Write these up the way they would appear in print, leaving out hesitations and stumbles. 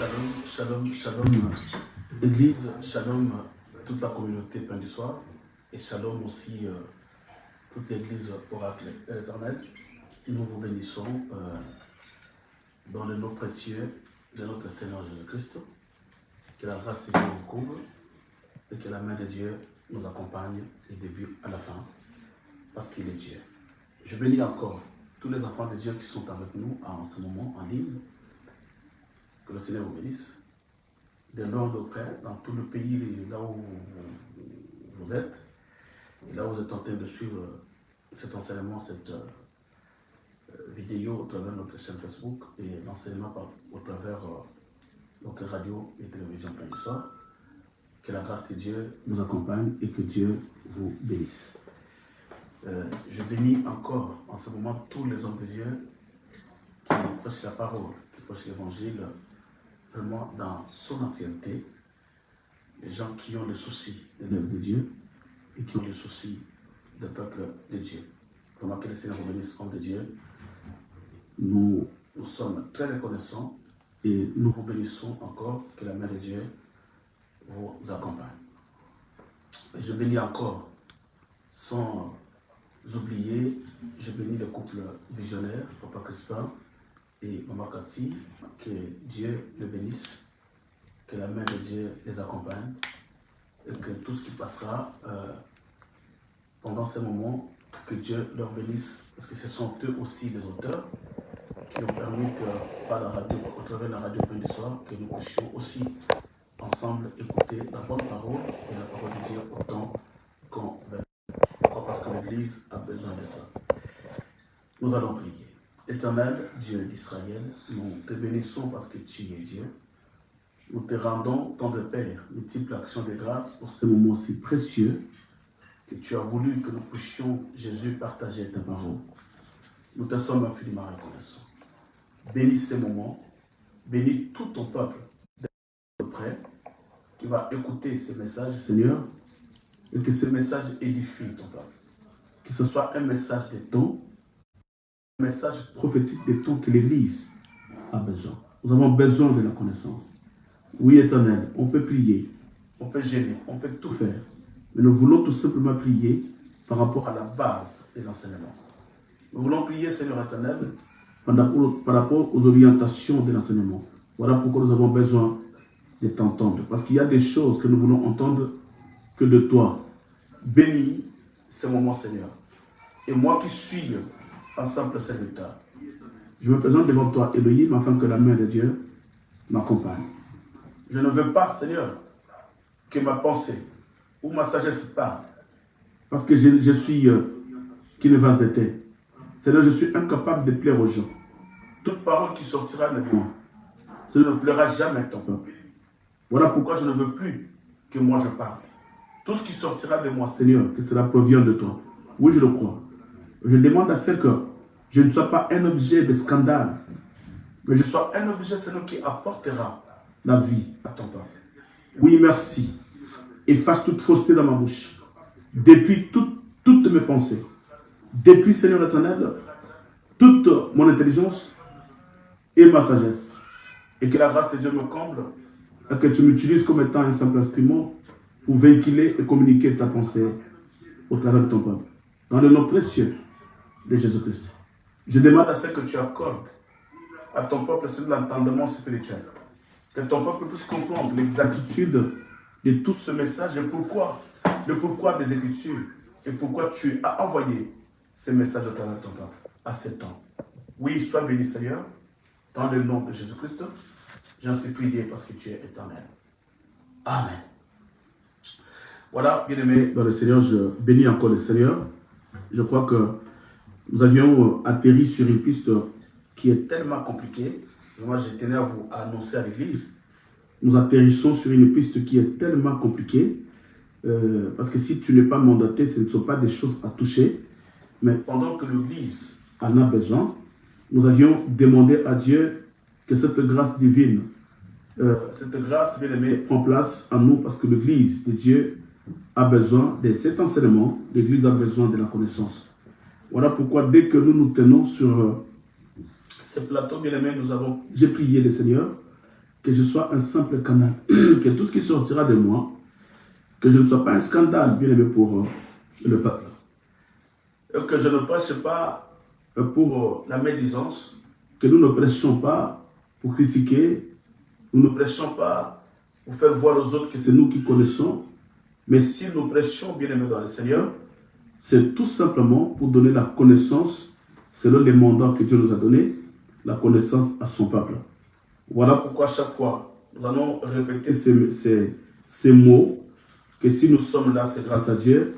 Shalom, shalom, shalom, Église, shalom, toute la communauté Pain du Soir, et shalom aussi toute l'Église Oracle éternel. Nous vous bénissons dans le nom précieux de notre Seigneur Jésus-Christ. Que la grâce de Dieu vous couvre et que la main de Dieu nous accompagne du début à la fin, parce qu'il est Dieu. Je bénis encore tous les enfants de Dieu qui sont avec nous en ce moment en ligne. Que le Seigneur vous bénisse, de loin de près, dans tout le pays, là où vous êtes, et là où vous êtes en train de suivre cet enseignement, cette vidéo au travers de notre chaîne Facebook et l'enseignement au travers notre radio et télévision Pain du Soir. Que la grâce de Dieu vous accompagne et que Dieu vous bénisse. Je bénis encore en ce moment tous les hommes de Dieu qui prêchent la parole, qui prêchent l'évangile vraiment dans son entièreté. Les gens qui ont le souci de l'œuvre de Dieu et qui ont le souci du peuple de Dieu. Vraiment que le Seigneur vous bénisse, hommes de Dieu. Nous sommes très reconnaissants et nous vous bénissons encore, que la main de Dieu vous accompagne. Et je bénis encore, sans oublier, je bénis le couple visionnaire, Papa Crispin et Maman Cathy, que Dieu les bénisse, que la main de Dieu les accompagne et que tout ce qui passera pendant ces moments, que Dieu leur bénisse, parce que ce sont eux aussi les auteurs qui ont permis que, par la radio, au travers de la radio Pain du Soir, que nous puissions aussi ensemble écouter la bonne parole et la parole de Dieu autant qu'on veut. Pourquoi? Parce que l'Église a besoin de ça. Nous allons prier. Éternel Dieu d'Israël, nous te bénissons parce que tu es Dieu. Nous te rendons, tant de Père, multiples actions de grâce pour ce moment si précieux que tu as voulu que nous puissions, Jésus, partager ta parole. Nous te sommes infiniment reconnaissants. Bénis ces moments, bénis tout ton peuple de près qui va écouter ces messages, Seigneur, et que ce message édifie ton peuple. Que ce soit un message de temps, un message prophétique des temps que l'Église a besoin. Nous avons besoin de la connaissance. Oui, Éternel, on peut prier, on peut gêner, on peut tout faire. Mais nous voulons tout simplement prier par rapport à la base de l'enseignement. Nous voulons prier, Seigneur Éternel, par rapport aux orientations de l'enseignement. Voilà pourquoi nous avons besoin de t'entendre. Parce qu'il y a des choses que nous voulons entendre que de toi. Bénis ces moments, Seigneur. Et moi qui suis un simple serviteur, je me présente devant toi, Elohim, afin que la main de Dieu m'accompagne. Je ne veux pas, Seigneur, que ma pensée ou ma sagesse parle, parce que je suis qu'une vase de terre. Seigneur, je suis incapable de plaire aux gens. Toute parole qui sortira de moi, Seigneur, ne plaira jamais à ton peuple. Voilà pourquoi je ne veux plus que moi je parle. Tout ce qui sortira de moi, Seigneur, que cela provient de toi. Oui, je le crois. Je demande à ce que je ne sois pas un objet de scandale, mais je sois un objet, Seigneur, qui apportera la vie à ton peuple. Oui, merci. Efface toute fausseté dans ma bouche. Depuis toutes mes pensées. Depuis, Seigneur éternel, toute mon intelligence et ma sagesse. Et que la grâce de Dieu me comble et que tu m'utilises comme étant un simple instrument pour véhiculer et communiquer ta pensée au travers de ton peuple. Dans le nom précieux de Jésus-Christ. Je demande à ce que tu accordes à ton peuple l'entendement spirituel. Que ton peuple puisse comprendre l'exactitude de tout ce message et le pourquoi des Écritures et pourquoi tu as envoyé ces messages au travers de ton peuple à ce temps. Oui, sois béni Seigneur, dans le nom de Jésus-Christ. J'en suis prié parce que tu es éternel. Amen. Voilà, bien-aimés dans le Seigneur, je bénis encore le Seigneur. Je crois que nous avions atterri sur une piste qui est tellement compliquée. Moi, je tenais à vous annoncer à l'Église. Nous atterrissons sur une piste qui est tellement compliquée. Parce que si tu n'es pas mandaté, ce ne sont pas des choses à toucher. Mais pendant que l'Église en a besoin, nous avions demandé à Dieu que cette grâce divine, cette grâce bien-aimée, prend place en nous parce que l'Église de Dieu a besoin de cet enseignement. L'Église a besoin de la connaissance. Voilà pourquoi dès que nous nous tenons sur ce plateau, bien-aimé, j'ai prié le Seigneur que je sois un simple canal, que tout ce qui sortira de moi, que je ne sois pas un scandale, bien aimé, pour le peuple. Et que je ne prêche pas pour la médisance, que nous ne prêchons pas pour critiquer, nous ne prêchons pas pour faire voir aux autres que c'est nous qui connaissons, mais si nous prêchons, bien aimé dans le Seigneur, c'est tout simplement pour donner la connaissance, selon les mandats que Dieu nous a donnés, la connaissance à son peuple. Voilà pourquoi chaque fois, nous allons répéter ces mots, que si nous sommes là, c'est grâce à Dieu.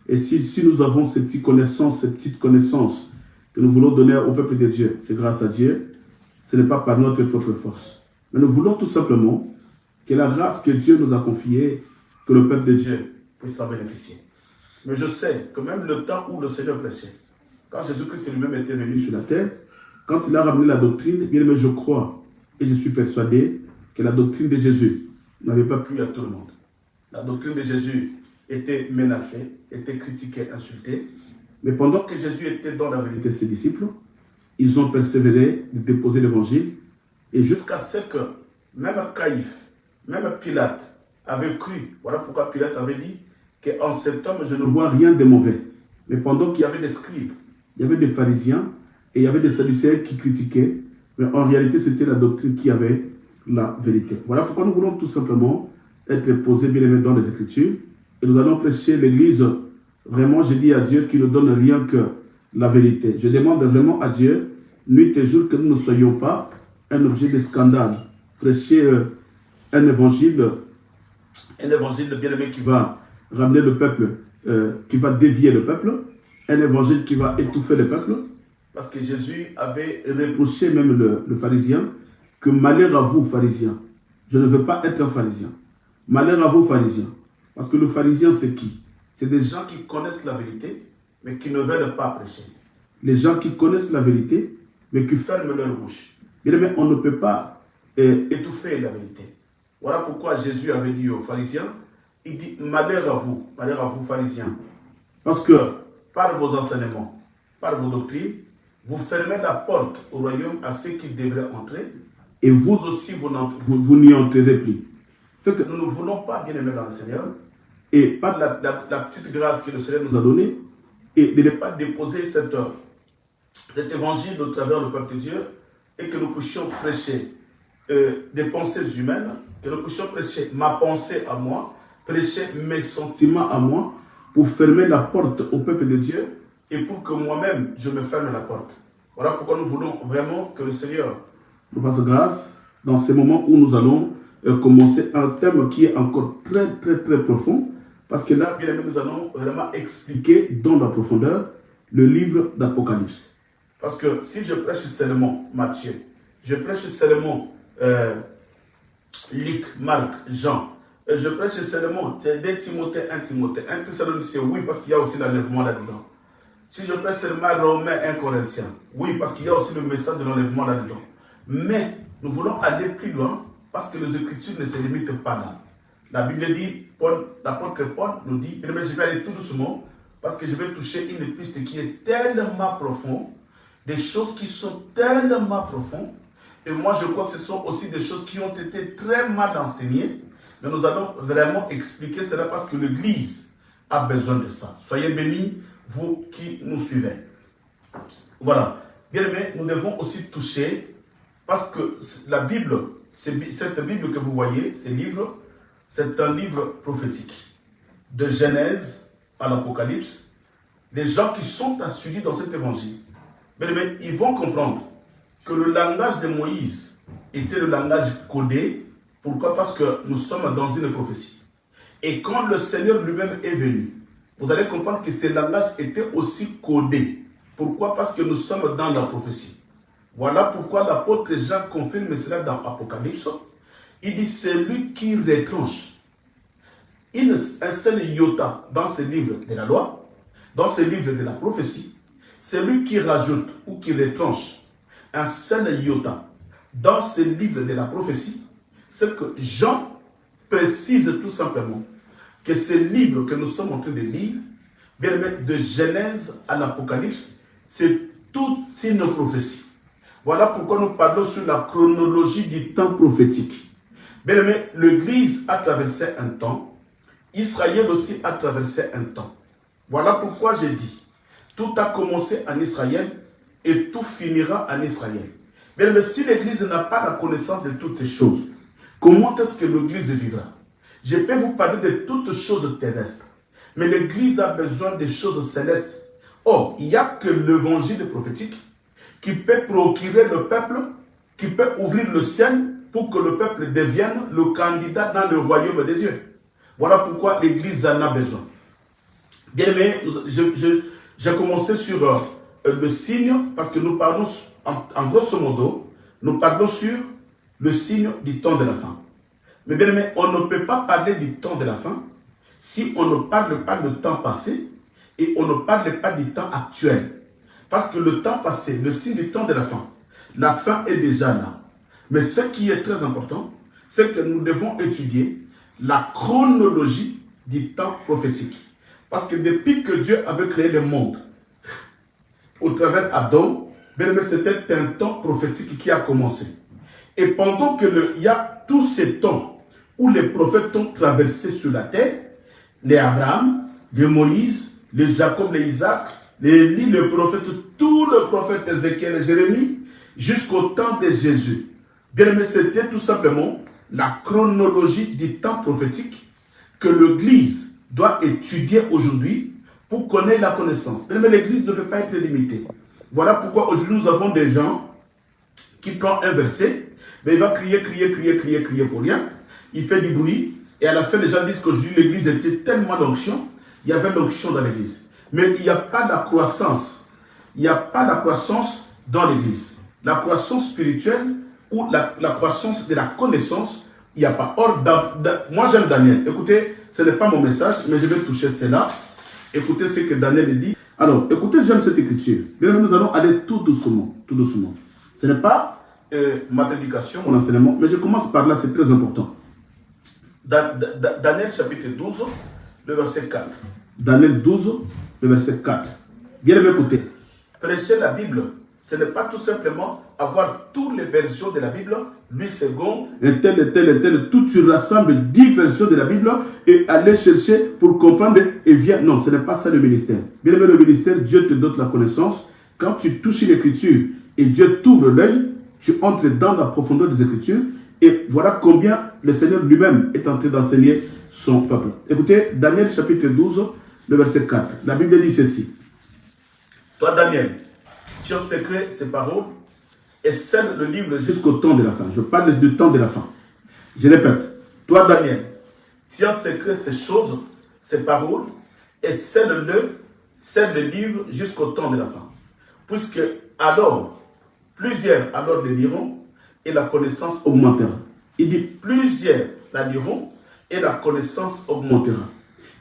Et si nous avons ces petites connaissances que nous voulons donner au peuple de Dieu, c'est grâce à Dieu. Ce n'est pas par notre propre force. Mais nous voulons tout simplement que la grâce que Dieu nous a confiée, que le peuple de Dieu puisse s'en bénéficier. Mais je sais que même le temps où le Seigneur prêchait, quand Jésus-Christ lui-même était venu sur la terre, quand il a ramené la doctrine, bien aimé, je crois et je suis persuadé que la doctrine de Jésus n'avait pas plu à tout le monde. La doctrine de Jésus était menacée, était critiquée, insultée. Mais pendant que Jésus était dans la vérité, ses disciples, ils ont persévéré de déposer l'évangile. Et jusqu'à ce que même Caïphe, même Pilate avait cru. Voilà pourquoi Pilate avait dit qu'en cet homme, je ne vois rien de mauvais. Mais pendant qu'il y avait des scribes, il y avait des pharisiens et il y avait des sadducéens qui critiquaient. Mais en réalité, c'était la doctrine qui avait la vérité. Voilà pourquoi nous voulons tout simplement être posés bien aimés dans les Écritures. Et nous allons prêcher l'Église. Vraiment, je dis à Dieu qu'il ne donne rien que la vérité. Je demande vraiment à Dieu, nuit et jour, que nous ne soyons pas un objet de scandale. Prêcher un évangile bien aimé qui va ramener le peuple, qui va dévier le peuple. Un évangile qui va étouffer le peuple. Parce que Jésus avait reproché même le pharisien que malheur à vous, pharisiens. Je ne veux pas être un pharisien. Malheur à vous, pharisiens. Parce que le pharisien, c'est qui? C'est des gens qui connaissent la vérité, mais qui ne veulent pas prêcher. Les gens qui connaissent la vérité, mais qui ferment leur bouche. Bien aimé, on ne peut pas étouffer la vérité. Voilà pourquoi Jésus avait dit aux pharisiens, il dit malheur à vous, pharisiens. Parce que par vos enseignements, par vos doctrines, vous fermez la porte au royaume à ceux qui devraient entrer, et vous aussi, vous n'y entrerez plus. C'est que nous ne voulons pas, bien aimés dans le Seigneur, et par la petite grâce que le Seigneur nous a donnée, et de ne pas déposer cet évangile au travers du peuple de Dieu, et que nous puissions prêcher des pensées humaines, que nous puissions prêcher ma pensée à moi, prêcher mes sentiments à moi, pour fermer la porte au peuple de Dieu, et pour que moi-même, je me ferme la porte. Voilà pourquoi nous voulons vraiment que le Seigneur nous fasse grâce dans ces moments où nous allons commencer un thème qui est encore très, très, très profond. Parce que là, bien aimé, nous allons vraiment expliquer dans la profondeur le livre d'Apocalypse. Parce que si je prêche seulement Matthieu, je prêche seulement Luc, Marc, Jean, je prêche seulement 2 Timothée, 1 Timothée, 1 Thessaloniciens, oui, parce qu'il y a aussi l'enlèvement là-dedans. Si je prêche seulement Romains, 1 Corinthiens, oui, parce qu'il y a aussi le message de l'enlèvement là-dedans. Mais nous voulons aller plus loin parce que les Écritures ne se limitent pas là. La Bible dit, l'apôtre Paul nous dit, mais je vais aller tout doucement parce que je vais toucher une piste qui est tellement profonde, des choses qui sont tellement profondes. Et moi, je crois que ce sont aussi des choses qui ont été très mal enseignées. Mais nous allons vraiment expliquer cela parce que l'Église a besoin de ça. Soyez bénis, vous qui nous suivez. Voilà. Bien aimé, nous devons aussi toucher, parce que la Bible, cette Bible que vous voyez, ces livres, c'est un livre prophétique. De Genèse à l'Apocalypse, les gens qui sont assidus dans cet évangile, bien aimé, ils vont comprendre que le langage de Moïse était le langage codé. Pourquoi? Parce que nous sommes dans une prophétie. Et quand le Seigneur lui-même est venu, vous allez comprendre que ce langage était aussi codé. Pourquoi? Parce que nous sommes dans la prophétie. Voilà pourquoi l'apôtre Jean confirme cela dans Apocalypse. Il dit, c'est lui qui retranche un seul iota dans ce livre de la loi, dans ce livre de la prophétie. C'est lui qui rajoute ou qui retranche un seul iota dans ce livre de la prophétie. C'est que Jean précise tout simplement que ce livre que nous sommes en train de lire, bien aimé, de Genèse à l'Apocalypse, c'est toute une prophétie. Voilà pourquoi nous parlons sur la chronologie du temps prophétique. Bien aimé, l'Église a traversé un temps. Israël aussi a traversé un temps. Voilà pourquoi j'ai dit, tout a commencé en Israël et tout finira en Israël. Bien aimé, si l'Église n'a pas la connaissance de toutes ces choses, comment est-ce que l'Église vivra? Je peux vous parler de toutes choses terrestres, mais l'Église a besoin des choses célestes. Or, il n'y a que l'évangile prophétique qui peut procurer le peuple, qui peut ouvrir le ciel pour que le peuple devienne le candidat dans le royaume de Dieu. Voilà pourquoi l'Église en a besoin. Bien aimé, j'ai commencé sur le signe, parce que nous parlons, en grosso modo, nous parlons sur le signe du temps de la fin. Mais bien aimé, on ne peut pas parler du temps de la fin si on ne parle pas du temps passé et on ne parle pas du temps actuel. Parce que le temps passé, le signe du temps de la fin est déjà là. Mais ce qui est très important, c'est que nous devons étudier la chronologie du temps prophétique. Parce que depuis que Dieu avait créé le monde, au travers d'Adam, c'était un temps prophétique qui a commencé. Et pendant qu'il y a tous ces temps où les prophètes ont traversé sur la terre, les Abraham, les Moïse, les Jacob, les Isaac, les Élie, les prophètes, tous les prophètes Ézéchiel et Jérémie, jusqu'au temps de Jésus. Bien aimé, c'était tout simplement la chronologie du temps prophétique que l'Église doit étudier aujourd'hui pour connaître la connaissance. Bien aimé, l'Église ne peut pas être limitée. Voilà pourquoi aujourd'hui nous avons des gens qui prennent un verset, mais il va crier pour rien. Il fait du bruit, et à la fin, les gens disent qu'aujourd'hui l'Église était tellement d'onction, il y avait l'onction dans l'Église. Mais il n'y a pas de croissance. Il n'y a pas de croissance dans l'Église. La croissance spirituelle ou la croissance de la connaissance, il n'y a pas. Or, moi j'aime Daniel. Écoutez, ce n'est pas mon message, mais je vais toucher cela. Écoutez ce que Daniel dit. Alors, écoutez, j'aime cette écriture. Bien, nous allons aller tout doucement. Tout doucement. Ce n'est pas ma prédication, mon enseignement, mais je commence par là, c'est très important. Daniel chapitre 12, le verset 4. Daniel 12, le verset 4. Bien aimé, écoutez. Prêcher la Bible, ce n'est pas tout simplement avoir toutes les versions de la Bible, 8 secondes, et tel, tout tu rassembles 10 versions de la Bible et aller chercher pour comprendre et viens. Non, ce n'est pas ça le ministère. Bien aimé, le ministère, Dieu te donne la connaissance. Quand tu touches l'écriture et Dieu t'ouvre l'œil, tu entres dans la profondeur des Écritures et voilà combien le Seigneur lui-même est en train d'enseigner son peuple. Écoutez, Daniel chapitre 12, le verset 4. La Bible dit ceci. Toi, Daniel, tiens en secret ces paroles et scelle le livre jusqu'au temps de la fin. Je parle du temps de la fin. Je répète. Toi, Daniel, tiens en secret ces choses, ces paroles et scelle le livre jusqu'au temps de la fin. Puisque alors, plusieurs alors les liront et la connaissance augmentera. Il dit plusieurs la liront et la connaissance augmentera.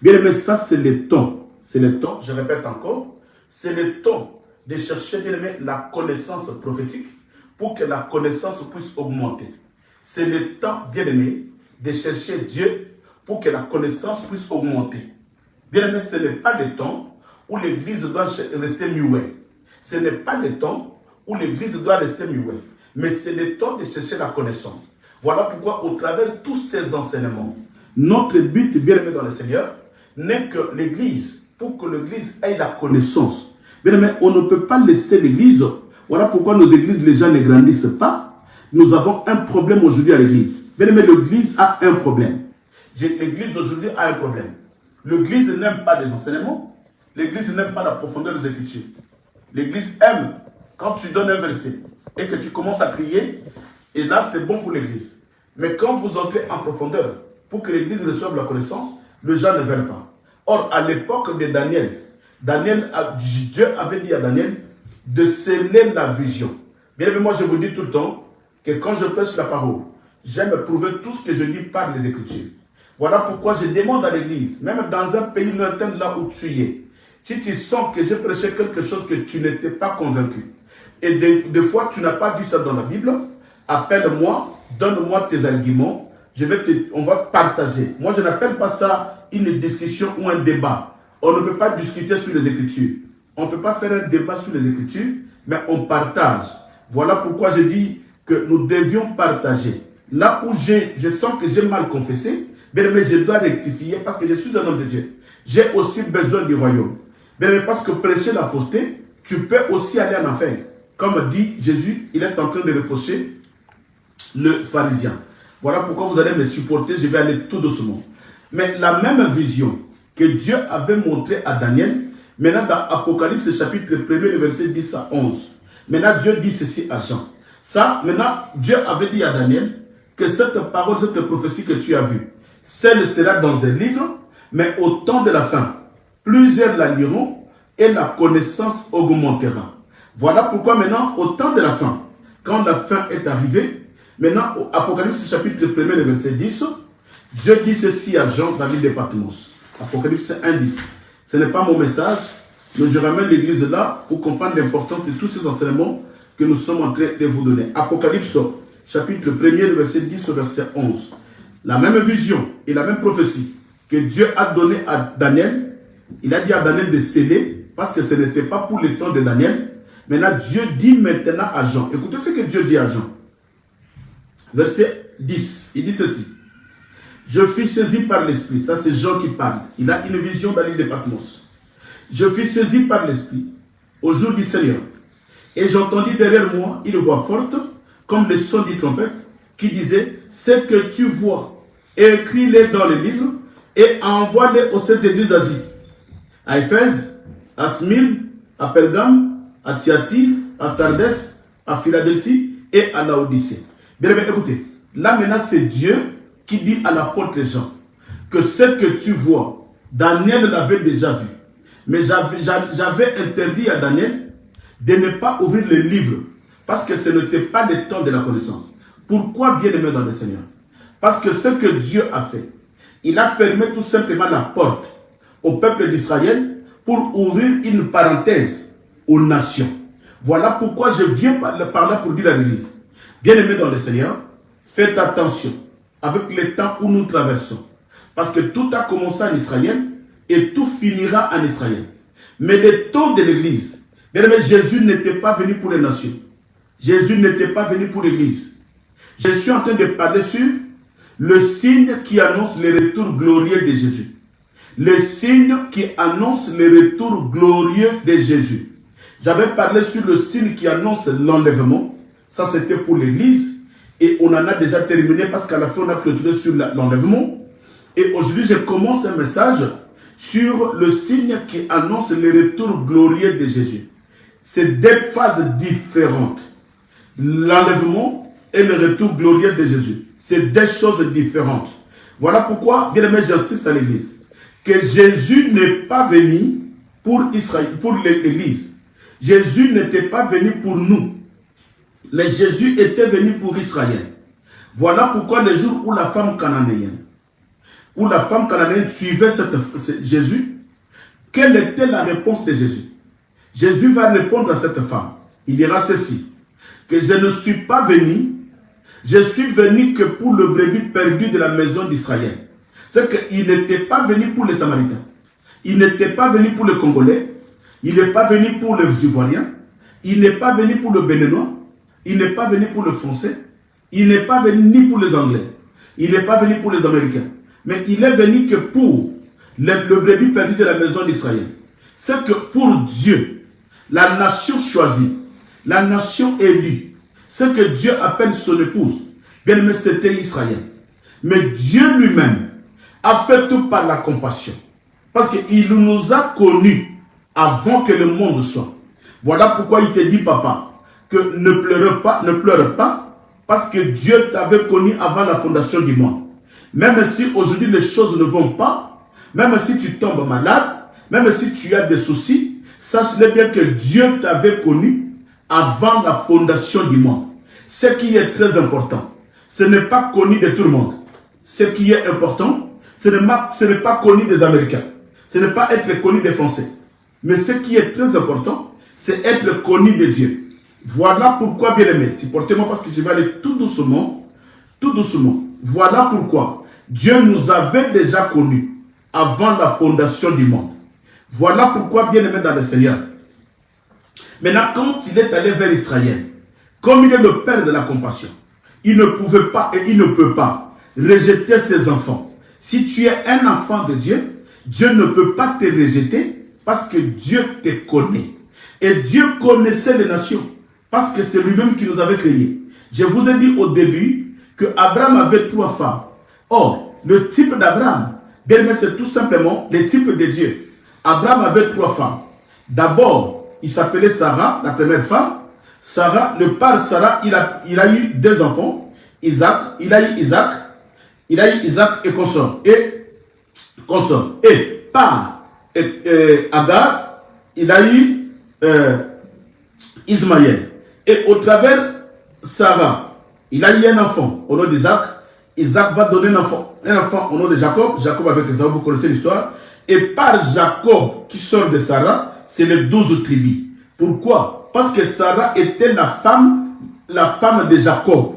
Bien aimé, ça c'est le temps. C'est le temps, je répète encore, c'est le temps de chercher, bien aimé, la connaissance prophétique pour que la connaissance puisse augmenter. C'est le temps, bien aimé, de chercher Dieu pour que la connaissance puisse augmenter. Bien aimé, ce n'est pas le temps où l'Église doit rester muette. Ce n'est pas le temps où l'Église doit rester muette. Mais c'est le temps de chercher la connaissance. Voilà pourquoi, au travers de tous ces enseignements, notre but, bien aimé dans le Seigneur, n'est que l'Église, pour que l'Église ait la connaissance. Bien aimé, on ne peut pas laisser l'Église. Voilà pourquoi nos églises, les gens ne grandissent pas. Nous avons un problème aujourd'hui à l'Église. Bien aimé, l'Église a un problème. L'Église d'aujourd'hui a un problème. L'Église n'aime pas les enseignements. L'Église n'aime pas la profondeur des Écritures. L'Église aime quand tu donnes un verset et que tu commences à crier, et là c'est bon pour l'Église. Mais quand vous entrez en profondeur, pour que l'Église reçoive la connaissance, les gens ne veulent pas. Or, à l'époque de Daniel, Dieu avait dit à Daniel de sceller la vision. Bien évidemment, moi je vous dis tout le temps que quand je prêche la parole, j'aime prouver tout ce que je dis par les Écritures. Voilà pourquoi je demande à l'Église, même dans un pays lointain là où tu es, si tu sens que j'ai prêché quelque chose que tu n'étais pas convaincu, et des fois tu n'as pas vu ça dans la Bible, appelle-moi, donne-moi tes arguments, on va partager. Moi je n'appelle pas ça une discussion ou un débat. On ne peut pas discuter sur les Écritures. On ne peut pas faire un débat sur les Écritures, mais on partage. Voilà pourquoi je dis que nous devions partager. là où je sens que j'ai mal confessé, bien-aimé, je dois rectifier parce que je suis un homme de Dieu. J'ai aussi besoin du royaume. Bien-aimé, parce que prêcher la fausseté, tu peux aussi aller en enfer. Comme dit Jésus, il est en train de reprocher le pharisien. Voilà pourquoi vous allez me supporter, je vais aller tout doucement. Mais la même vision que Dieu avait montrée à Daniel, maintenant dans Apocalypse chapitre 1, le verset 10 à 11. Maintenant Dieu dit ceci à Jean. Ça, maintenant Dieu avait dit à Daniel que cette parole, cette prophétie que tu as vue, celle sera dans un livre, mais au temps de la fin, plusieurs la liront et la connaissance augmentera. Voilà pourquoi maintenant, au temps de la fin, quand la fin est arrivée, maintenant, au Apocalypse chapitre 1, le verset 10, Dieu dit ceci à Jean dans l'île de Patmos. Apocalypse 1, 10. Ce n'est pas mon message, mais je ramène l'église là pour comprendre l'importance de tous ces enseignements que nous sommes en train de vous donner. Apocalypse chapitre 1, le verset 10 au verset 11. La même vision et la même prophétie que Dieu a donnée à Daniel, il a dit à Daniel de sceller, parce que ce n'était pas pour le temps de Daniel. Maintenant, Dieu dit maintenant à Jean. Écoutez ce que Dieu dit à Jean. Verset 10, il dit ceci. Je fus saisi par l'Esprit. Ça, c'est Jean qui parle. Il a une vision dans l'île de Patmos. Je fus saisi par l'Esprit au jour du Seigneur. Et j'entendis derrière moi une voix forte, comme le son d'une trompette, qui disait, ce que tu vois, écris-les dans le livre et envoie-les aux sept églises d'Asie. À Éphèse, à Smyrne, à Pergame, à Thyatire, à Sardes, à Philadelphie et à Laodicée. Bien, écoutez, là maintenant c'est Dieu qui dit à l'apôtre Jean que ce que tu vois, Daniel l'avait déjà vu. Mais j'avais interdit à Daniel de ne pas ouvrir le livre parce que ce n'était pas le temps de la connaissance. Pourquoi bien aimé dans le Seigneur? Parce que ce que Dieu a fait, il a fermé tout simplement la porte au peuple d'Israël pour ouvrir une parenthèse aux nations. Voilà pourquoi je viens par là pour dire à l'Église. Bien-aimés dans le Seigneur, faites attention avec le temps où nous traversons. Parce que tout a commencé en Israël et tout finira en Israël. Mais le temps de l'Église, bien-aimés, Jésus n'était pas venu pour les nations. Jésus n'était pas venu pour l'Église. Je suis en train de parler sur le signe qui annonce le retour glorieux de Jésus. Le signe qui annonce le retour glorieux de Jésus. J'avais parlé sur le signe qui annonce l'enlèvement. Ça, c'était pour l'Église. Et on en a déjà terminé parce qu'à la fin, on a clôturé sur l'enlèvement. Et aujourd'hui, je commence un message sur le signe qui annonce le retour glorieux de Jésus. C'est deux phases différentes. L'enlèvement et le retour glorieux de Jésus. C'est deux choses différentes. Voilà pourquoi, bien aimé, j'insiste à l'Église, que Jésus n'est pas venu pour Israël, pour l'Église. Jésus n'était pas venu pour nous. Mais Jésus était venu pour Israël. Voilà pourquoi le jour où la femme cananéenne suivait Jésus, quelle était la réponse de Jésus? Jésus va répondre à cette femme. Il dira ceci, que je ne suis pas venu, je suis venu que pour le brebis perdu de la maison d'Israël. C'est qu'il n'était pas venu pour les Samaritains. Il n'était pas venu pour les Congolais. Il n'est pas venu pour les Ivoiriens. Il n'est pas venu pour le Béninois. Il n'est pas venu pour le Français. Il n'est pas venu ni pour les Anglais. Il n'est pas venu pour les Américains. Mais il est venu que pour le brebis perdu de la maison d'Israël. C'est que pour Dieu, la nation choisie, la nation élue, ce que Dieu appelle son épouse, bien aimé, c'était Israël. Mais Dieu lui-même a fait tout par la compassion. Parce qu'il nous a connus avant que le monde soit. Voilà pourquoi il te dit, papa, que ne pleure pas, parce que Dieu t'avait connu avant la fondation du monde. Même si aujourd'hui les choses ne vont pas, même si tu tombes malade, même si tu as des soucis, sache-le bien que Dieu t'avait connu avant la fondation du monde. Ce qui est très important, ce n'est pas connu de tout le monde. Ce qui est important, ce n'est pas connu des Américains. Ce n'est pas être connu des Français. Mais ce qui est très important, c'est être connu de Dieu. Voilà pourquoi, bien aimé, supportez-moi parce que je vais aller tout doucement, tout doucement. Voilà pourquoi Dieu nous avait déjà connus avant la fondation du monde. Voilà pourquoi, bien aimé dans le Seigneur. Maintenant, quand il est allé vers Israël, comme il est le Père de la compassion, il ne pouvait pas et il ne peut pas rejeter ses enfants. Si tu es un enfant de Dieu, Dieu ne peut pas te rejeter parce que Dieu te connaît. Et Dieu connaissait les nations parce que c'est lui-même qui nous avait créés. Je vous ai dit au début que Abraham avait 3 femmes. Or, le type d'Abraham, bien aimé, c'est tout simplement le type de Dieu. Abraham avait 3 femmes. D'abord, il s'appelait Sarah, la première femme. Sarah, le père Sarah, il a eu 2 enfants. Il a eu Isaac et consort. Et par Agar, il a eu Ismaël. Et au travers Sarah, il a eu un enfant au nom d'Isaac. Isaac va donner un enfant au nom de Jacob. Jacob avec Esaü, vous connaissez l'histoire. Et par Jacob qui sort de Sarah, c'est les 12 tribus. Pourquoi? Parce que Sarah était la femme de Jacob.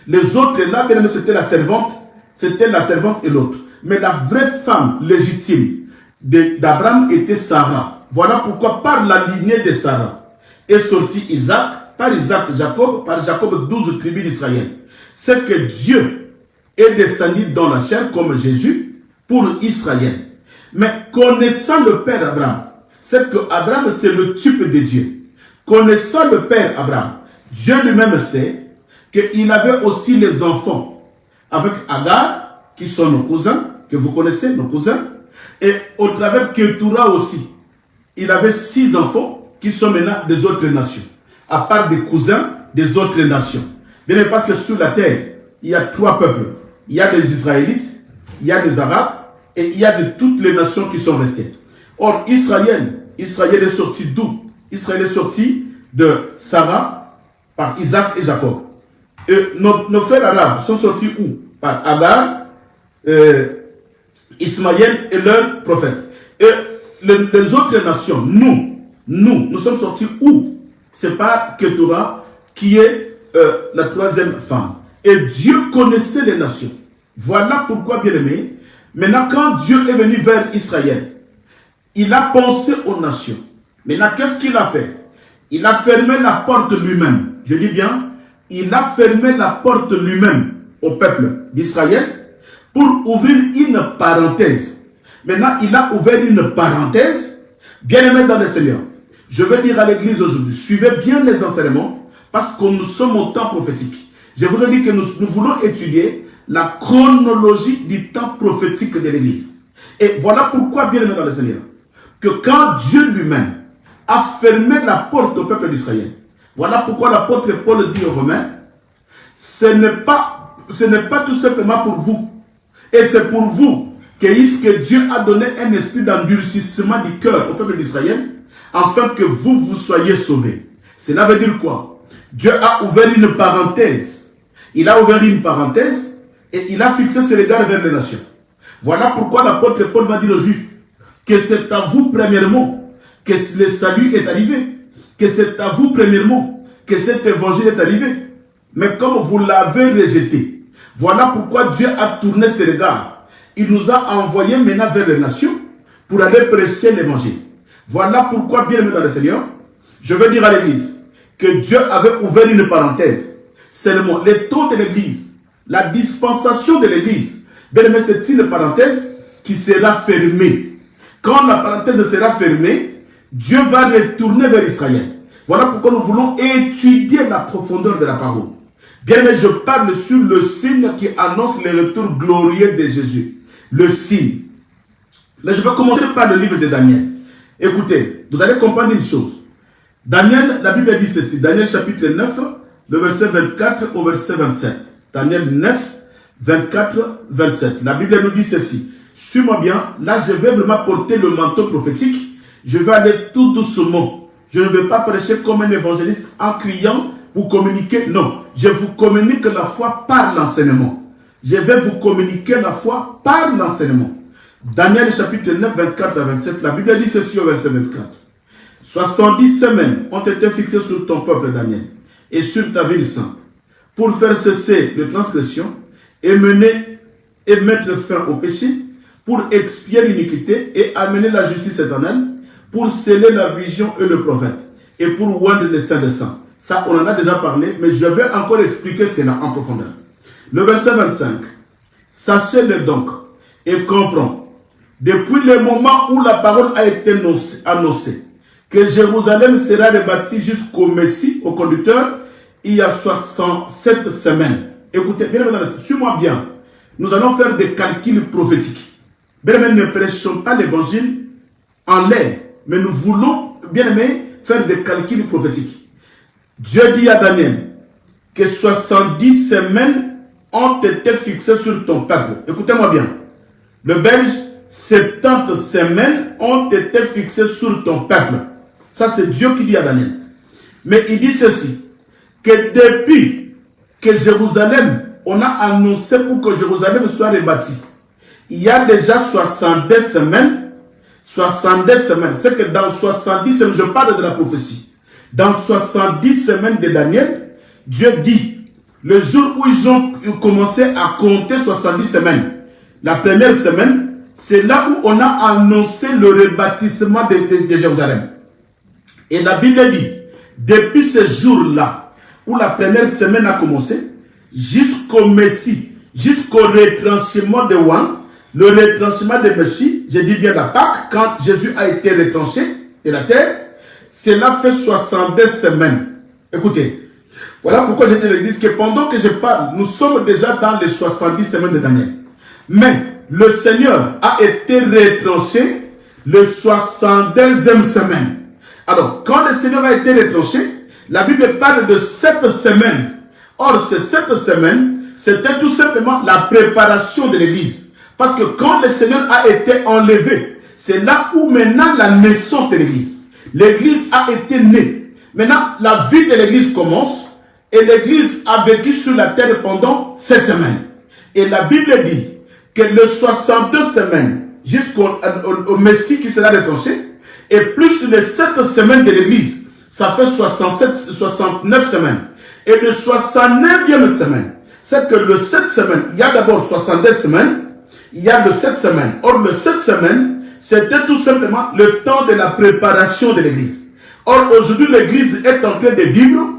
Les autres là, bien aimé, c'était la servante et l'autre. Mais la vraie femme légitime d'Abraham était Sarah. Voilà pourquoi par la lignée de Sarah est sorti Isaac, par Isaac Jacob, par Jacob 12 tribus d'Israël. C'est que Dieu est descendu dans la chair comme Jésus pour Israël. Mais connaissant le père Abraham, c'est que Abraham c'est le type de Dieu. Connaissant le père Abraham, Dieu lui-même sait qu'il avait aussi les enfants avec Agar, qui sont nos cousins, que vous connaissez, nos cousins. Et au travers Ketura aussi, il avait 6 enfants qui sont maintenant des autres nations, à part des cousins des autres nations. Bien, parce que sur la terre, il y a 3 peuples. Il y a des Israélites, il y a des Arabes, et il y a de toutes les nations qui sont restées. Or, Israël est sorti d'où? Israël est sorti de Sarah par Isaac et Jacob. Et nos frères arabes sont sortis où? Par Agar, Ismaël et leurs prophètes. Et les autres nations, nous sommes sortis où? C'est pas Ketura qui est la 3e femme. Et Dieu connaissait les nations. Voilà pourquoi, bien aimé, maintenant quand Dieu est venu vers Israël, il a pensé aux nations. Maintenant, qu'est-ce qu'il a fait? Il a fermé la porte lui-même. Je dis bien, il a fermé la porte lui-même au peuple d'Israël pour ouvrir une parenthèse. Maintenant, il a ouvert une parenthèse. Bien-aimés dans le Seigneur, je veux dire à l'église aujourd'hui, suivez bien les enseignements parce que nous sommes au temps prophétique. Je voudrais dire que nous voulons étudier la chronologie du temps prophétique de l'église. Et voilà pourquoi, bien-aimés dans le Seigneur, que quand Dieu lui-même a fermé la porte au peuple d'Israël, voilà pourquoi l'apôtre Paul dit aux Romains, ce n'est pas tout simplement pour vous. Et c'est pour vous que Dieu a donné un esprit d'endurcissement du cœur au peuple d'Israël, afin que vous soyez sauvés. Cela veut dire quoi? Dieu a ouvert une parenthèse. Il a ouvert une parenthèse et il a fixé ses regards vers les nations. Voilà pourquoi l'apôtre Paul va dire aux Juifs que c'est à vous premièrement que le salut est arrivé. Que c'est à vous premièrement que cet évangile est arrivé. Mais comme vous l'avez rejeté, voilà pourquoi Dieu a tourné ses regards. Il nous a envoyés maintenant vers les nations pour aller prêcher l'évangile. Voilà pourquoi, bien aimé dans le Seigneur, je veux dire à l'église que Dieu avait ouvert une parenthèse. Seulement, les temps de l'église, la dispensation de l'église, bien aimé, c'est une parenthèse qui sera fermée. Quand la parenthèse sera fermée, Dieu va retourner vers Israël. Voilà pourquoi nous voulons étudier la profondeur de la parole. Bien aimé, je parle sur le signe qui annonce le retour glorieux de Jésus. Le signe. Mais je vais commencer par le livre de Daniel. Écoutez, vous allez comprendre une chose. Daniel, la Bible dit ceci. Daniel chapitre 9, le verset 24 au verset 27. Daniel 9, 24, 27. La Bible nous dit ceci. Suis-moi bien. Là, je vais vraiment porter le manteau prophétique. Je vais aller tout doucement. Je ne vais pas prêcher comme un évangéliste en criant pour communiquer. Non, je vous communique la foi par l'enseignement. Je vais vous communiquer la foi par l'enseignement. Daniel chapitre 9, 24 à 27. La Bible dit ceci au verset 24. 70 semaines ont été fixées sur ton peuple Daniel et sur ta ville sainte pour faire cesser les transgressions et mettre fin au péché, pour expier l'iniquité et amener la justice éternelle, pour sceller la vision et le prophète, et pour oindre les saints des saints. Ça, on en a déjà parlé, mais je vais encore expliquer cela en profondeur. Le verset 25. Sachez-le donc et comprends, depuis le moment où la parole a été annoncée, que Jérusalem sera rebâtie jusqu'au Messie, au conducteur, il y a 67 semaines. Écoutez, bien aimé, suis-moi bien. Nous allons faire des calculs prophétiques. Bien aimé, ne prêchons pas l'évangile en l'air, mais nous voulons, bien aimé, faire des calculs prophétiques. Dieu dit à Daniel que 70 semaines ont été fixées sur ton peuple. Écoutez-moi bien. Le Belge, 70 semaines ont été fixées sur ton peuple. Ça, c'est Dieu qui dit à Daniel. Mais il dit ceci, que depuis que Jérusalem, on a annoncé pour que Jérusalem soit rebâtie, il y a déjà 70 semaines. 70 semaines. C'est que dans 70 semaines, je parle de la prophétie. Dans 70 semaines de Daniel, Dieu dit, le jour où ils ont commencé à compter 70 semaines, la première semaine, c'est là où on a annoncé le rebâtissement de Jérusalem. Et la Bible dit, depuis ce jour-là, où la première semaine a commencé, jusqu'au Messie, jusqu'au retranchement de Ouan, le retranchement de Messie, je dis bien la Pâque, quand Jésus a été retranché de la terre, cela fait 62 semaines. Écoutez, voilà pourquoi je dis à l'église que pendant que je parle, nous sommes déjà dans les 70 semaines de Daniel. Mais le Seigneur a été retranché le 62e semaine. Alors, quand le Seigneur a été retranché, la Bible parle de 7 semaines. Or, ces 7 semaines, c'était tout simplement la préparation de l'église. Parce que quand le Seigneur a été enlevé, c'est là où maintenant la naissance de l'église. L'église a été née. Maintenant, la vie de l'église commence. Et l'église a vécu sur la terre pendant 7 semaines. Et la Bible dit que le 62 semaines jusqu'au Messie qui sera retranché, et plus les 7 semaines de l'église, ça fait 69 semaines. Et le 69e semaine, c'est que le 7 semaines, il y a d'abord 62 semaines, il y a le 7 semaines. Or, le 7 semaines, c'était tout simplement le temps de la préparation de l'église. Or, aujourd'hui, l'église est en train de vivre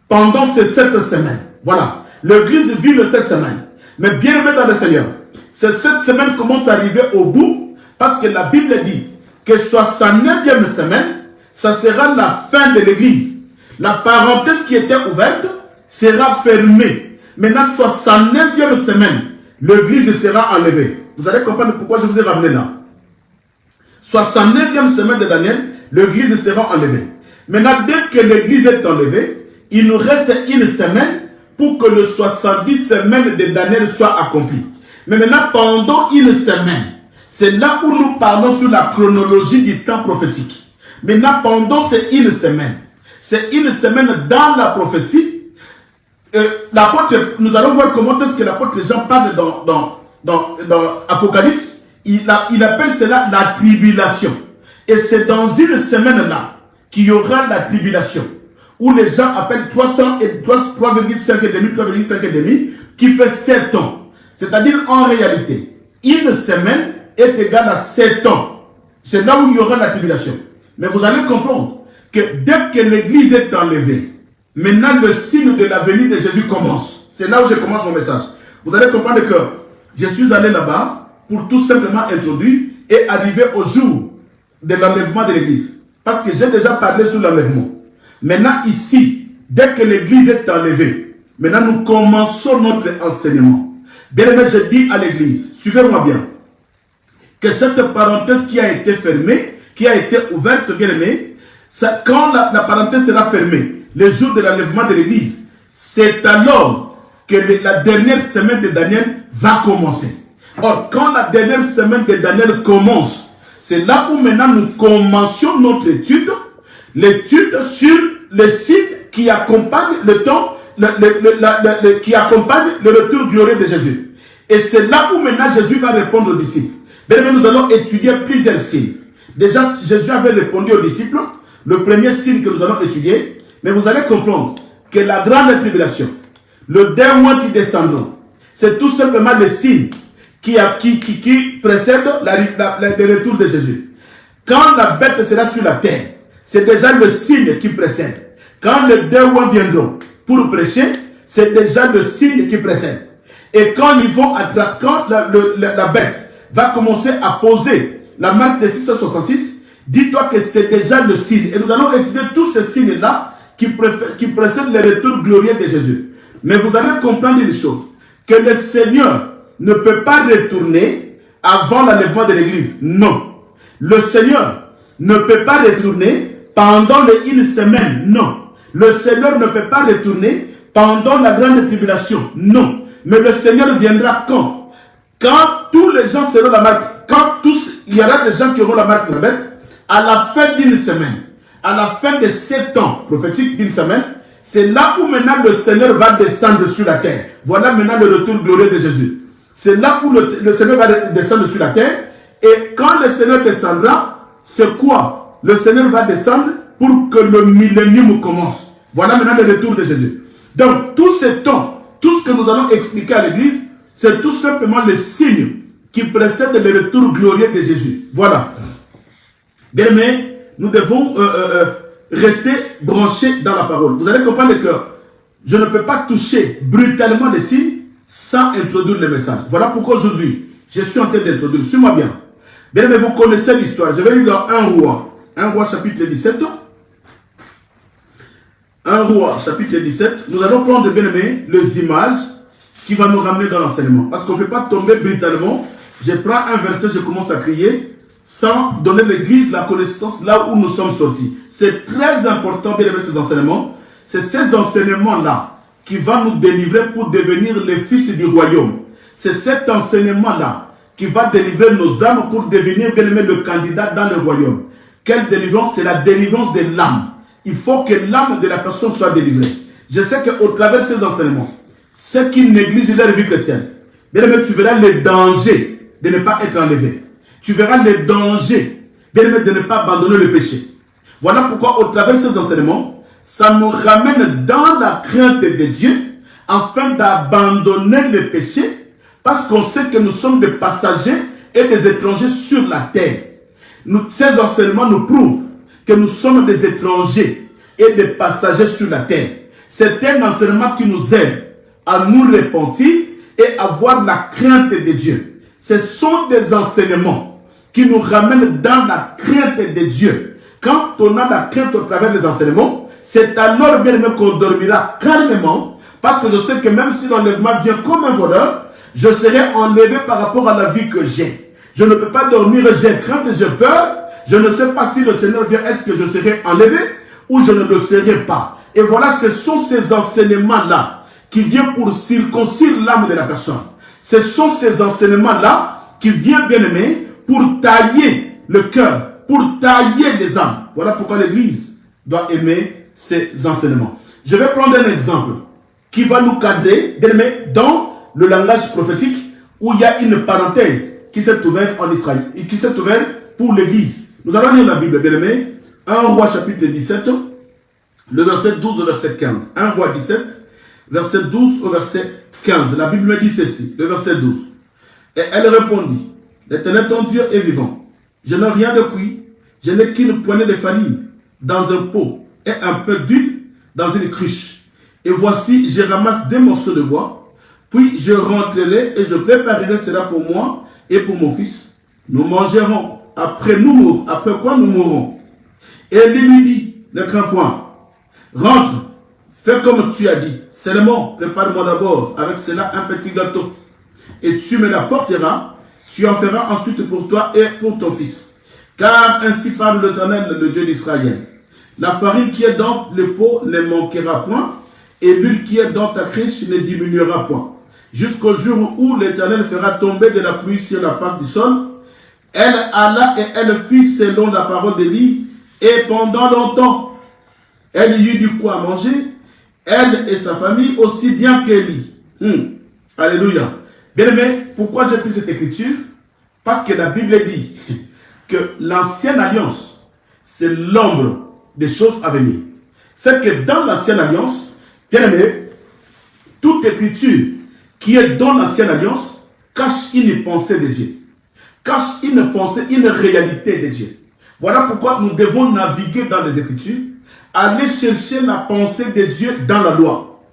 pendant ces 7 semaines. Voilà. L'église vit les 7 semaines. Mais bien aimé dans le Seigneur, ces 7 semaines commencent à arriver au bout parce que la Bible dit que 69e semaine, ça sera la fin de l'église. La parenthèse qui était ouverte sera fermée. Maintenant, 69e semaine, l'église sera enlevée. Vous allez comprendre pourquoi je vous ai ramené là. 69e semaine de Daniel, l'église sera enlevée. Maintenant, dès que l'église est enlevée, il nous reste une semaine pour que le 70 semaines de Daniel soit accompli. Mais maintenant, pendant une semaine, c'est là où nous parlons sur la chronologie du temps prophétique. Maintenant, pendant ces une semaine, c'est une semaine dans la prophétie. L'apôtre, nous allons voir comment est-ce que l'apôtre Jean parle dans Apocalypse. Il appelle cela la tribulation. Et c'est dans une semaine là qu'il y aura la tribulation. Où les gens appellent 3,5 qui fait 7 ans. C'est-à-dire en réalité, une semaine est égale à 7 ans. C'est là où il y aura la tribulation. Mais vous allez comprendre que dès que l'église est enlevée, maintenant le signe de la venue de Jésus commence. C'est là où je commence mon message. Vous allez comprendre que je suis allé là-bas pour tout simplement introduire et arriver au jour de l'enlèvement de l'église. Parce que j'ai déjà parlé sur l'enlèvement. Maintenant ici, dès que l'église est enlevée, maintenant nous commençons notre enseignement. Bien aimé, je dis à l'église, suivez-moi bien, que cette parenthèse qui a été fermée, qui a été ouverte, bien aimé, quand la parenthèse sera fermée, le jour de l'enlèvement de l'église, c'est alors que la dernière semaine de Daniel va commencer. Or, quand la dernière semaine de Daniel commence, c'est là où maintenant nous commençons notre étude, l'étude sur les signes qui accompagnent le temps, qui accompagnent le retour glorieux de Jésus. Et c'est là où maintenant Jésus va répondre aux disciples. Bien aimé, nous allons étudier plusieurs signes. Déjà, Jésus avait répondu aux disciples, le premier signe que nous allons étudier, mais vous allez comprendre que la grande tribulation, le démon qui descendront, c'est tout simplement le signe qui précède le retour de Jésus. Quand la bête sera sur la terre, c'est déjà le signe qui précède. Quand les deux viendront pour prêcher, c'est déjà le signe qui précède. Et quand ils vont quand la bête va commencer à poser la marque de 666, dis-toi que c'est déjà le signe. Et nous allons étudier tous ces signes-là qui précèdent le retour glorieux de Jésus. Mais vous allez comprendre une chose, que le Seigneur ne peut pas retourner avant l'enlèvement de l'église. Non. Le Seigneur ne peut pas retourner pendant une semaine. Non. Le Seigneur ne peut pas retourner pendant la grande tribulation. Non. Mais le Seigneur viendra quand? Quand tous les gens seront la marque, il y aura des gens qui auront la marque de la bête, à la fin d'une semaine, à la fin de 7 ans prophétiques d'une semaine, c'est là où maintenant le Seigneur va descendre sur la terre. Voilà maintenant le retour glorieux de Jésus. C'est là où le Seigneur va descendre sur la terre. Et quand le Seigneur descendra, c'est quoi? Le Seigneur va descendre pour que le millénium commence. Voilà maintenant le retour de Jésus. Donc, tout ce temps, tout ce que nous allons expliquer à l'église, c'est tout simplement le signe qui précède le retour glorieux de Jésus. Voilà. Bien, mais nous devons rester branchés dans la parole. Vous allez comprendre que je ne peux pas toucher brutalement les signes sans introduire le message. Voilà pourquoi aujourd'hui, je suis en train d'introduire. Suis-moi bien. Bien, mais vous connaissez l'histoire. Je vais lire dans 1 Roi. 1 Roi chapitre 17. 1 Roi chapitre 17. Nous allons prendre, bien aimé, les images qui vont nous ramener dans l'enseignement. Parce qu'on ne peut pas tomber brutalement. Je prends un verset, je commence à crier, sans donner l'église la connaissance là où nous sommes sortis. C'est très important, bien aimé, ces enseignements. C'est ces enseignements-là qui vont nous délivrer pour devenir les fils du royaume. C'est cet enseignement-là qui va délivrer nos âmes pour devenir, bien aimé, le candidat dans le royaume. Quelle délivrance? C'est la délivrance de l'âme. Il faut que l'âme de la personne soit délivrée. Je sais qu'au travers de ces enseignements, ceux qui négligent leur vie chrétienne, bien aimé, tu verras les dangers de ne pas être enlevé. Tu verras les dangers, bien aimé, de ne pas abandonner le péché. Voilà pourquoi, au travers de ces enseignements, ça nous ramène dans la crainte de Dieu, afin d'abandonner le péché, parce qu'on sait que nous sommes des passagers et des étrangers sur la terre. Ces enseignements nous prouvent que nous sommes des étrangers et des passagers sur la terre. C'est un enseignement qui nous aide à nous repentir et avoir la crainte de Dieu. Ce sont des enseignements qui nous ramènent dans la crainte de Dieu. Quand on a la crainte au travers des enseignements, c'est alors bien aimé qu'on dormira calmement, parce que je sais que même si l'enlèvement vient comme un voleur, je serai enlevé par rapport à la vie que j'ai. Je ne peux pas dormir, j'ai crainte, j'ai peur. Je ne sais pas si le Seigneur vient, est-ce que je serai enlevé ou je ne le serai pas. Et voilà, ce sont ces enseignements-là qui viennent pour circoncire l'âme de la personne. Ce sont ces enseignements-là qui viennent, bien aimé, pour tailler le cœur, pour tailler les âmes. Voilà pourquoi l'Église doit aimer ces enseignements. Je vais prendre un exemple qui va nous cadrer, bien aimé, dans le langage prophétique où il y a une parenthèse qui s'est ouverte en Israël et qui s'est ouverte pour l'Église. Nous allons lire la Bible, bien aimé. 1 Roi chapitre 17, le verset 12 au verset 15. 1 Roi 17, verset 12 au verset 15. La Bible me dit ceci, le verset 12. Et elle répondit, l'Éternel ton Dieu est vivant. Je n'ai rien de cuit, je n'ai qu'une poignée de farine dans un pot et un peu d'huile dans une cruche. Et voici, je ramasse des morceaux de bois, puis je rentrerai et je préparerai cela pour moi et pour mon fils. Nous mangerons. Après quoi nous mourrons. Et il lui dit, ne crains point, rentre, fais comme tu as dit, seulement prépare-moi d'abord avec cela un petit gâteau, et tu me l'apporteras, tu en feras ensuite pour toi et pour ton fils. Car ainsi parle l'Éternel, le Dieu d'Israël. La farine qui est dans le pot ne manquera point, et l'huile qui est dans ta cruche ne diminuera point, jusqu'au jour où l'Éternel fera tomber de la pluie sur la face du sol. Elle alla et elle fit selon la parole d'Élie, et pendant longtemps, elle y eut du quoi manger, elle et sa famille, aussi bien qu'Élie. Alléluia. Bien aimé, pourquoi j'ai pris cette écriture? Parce que la Bible dit que l'ancienne alliance, c'est l'ombre des choses à venir. C'est que dans l'ancienne alliance, bien aimé, toute écriture qui est dans l'ancienne alliance cache une pensée de Dieu. Cache une pensée, une réalité de Dieu. Voilà pourquoi nous devons naviguer dans les Écritures allez chercher la pensée de Dieu dans la loi.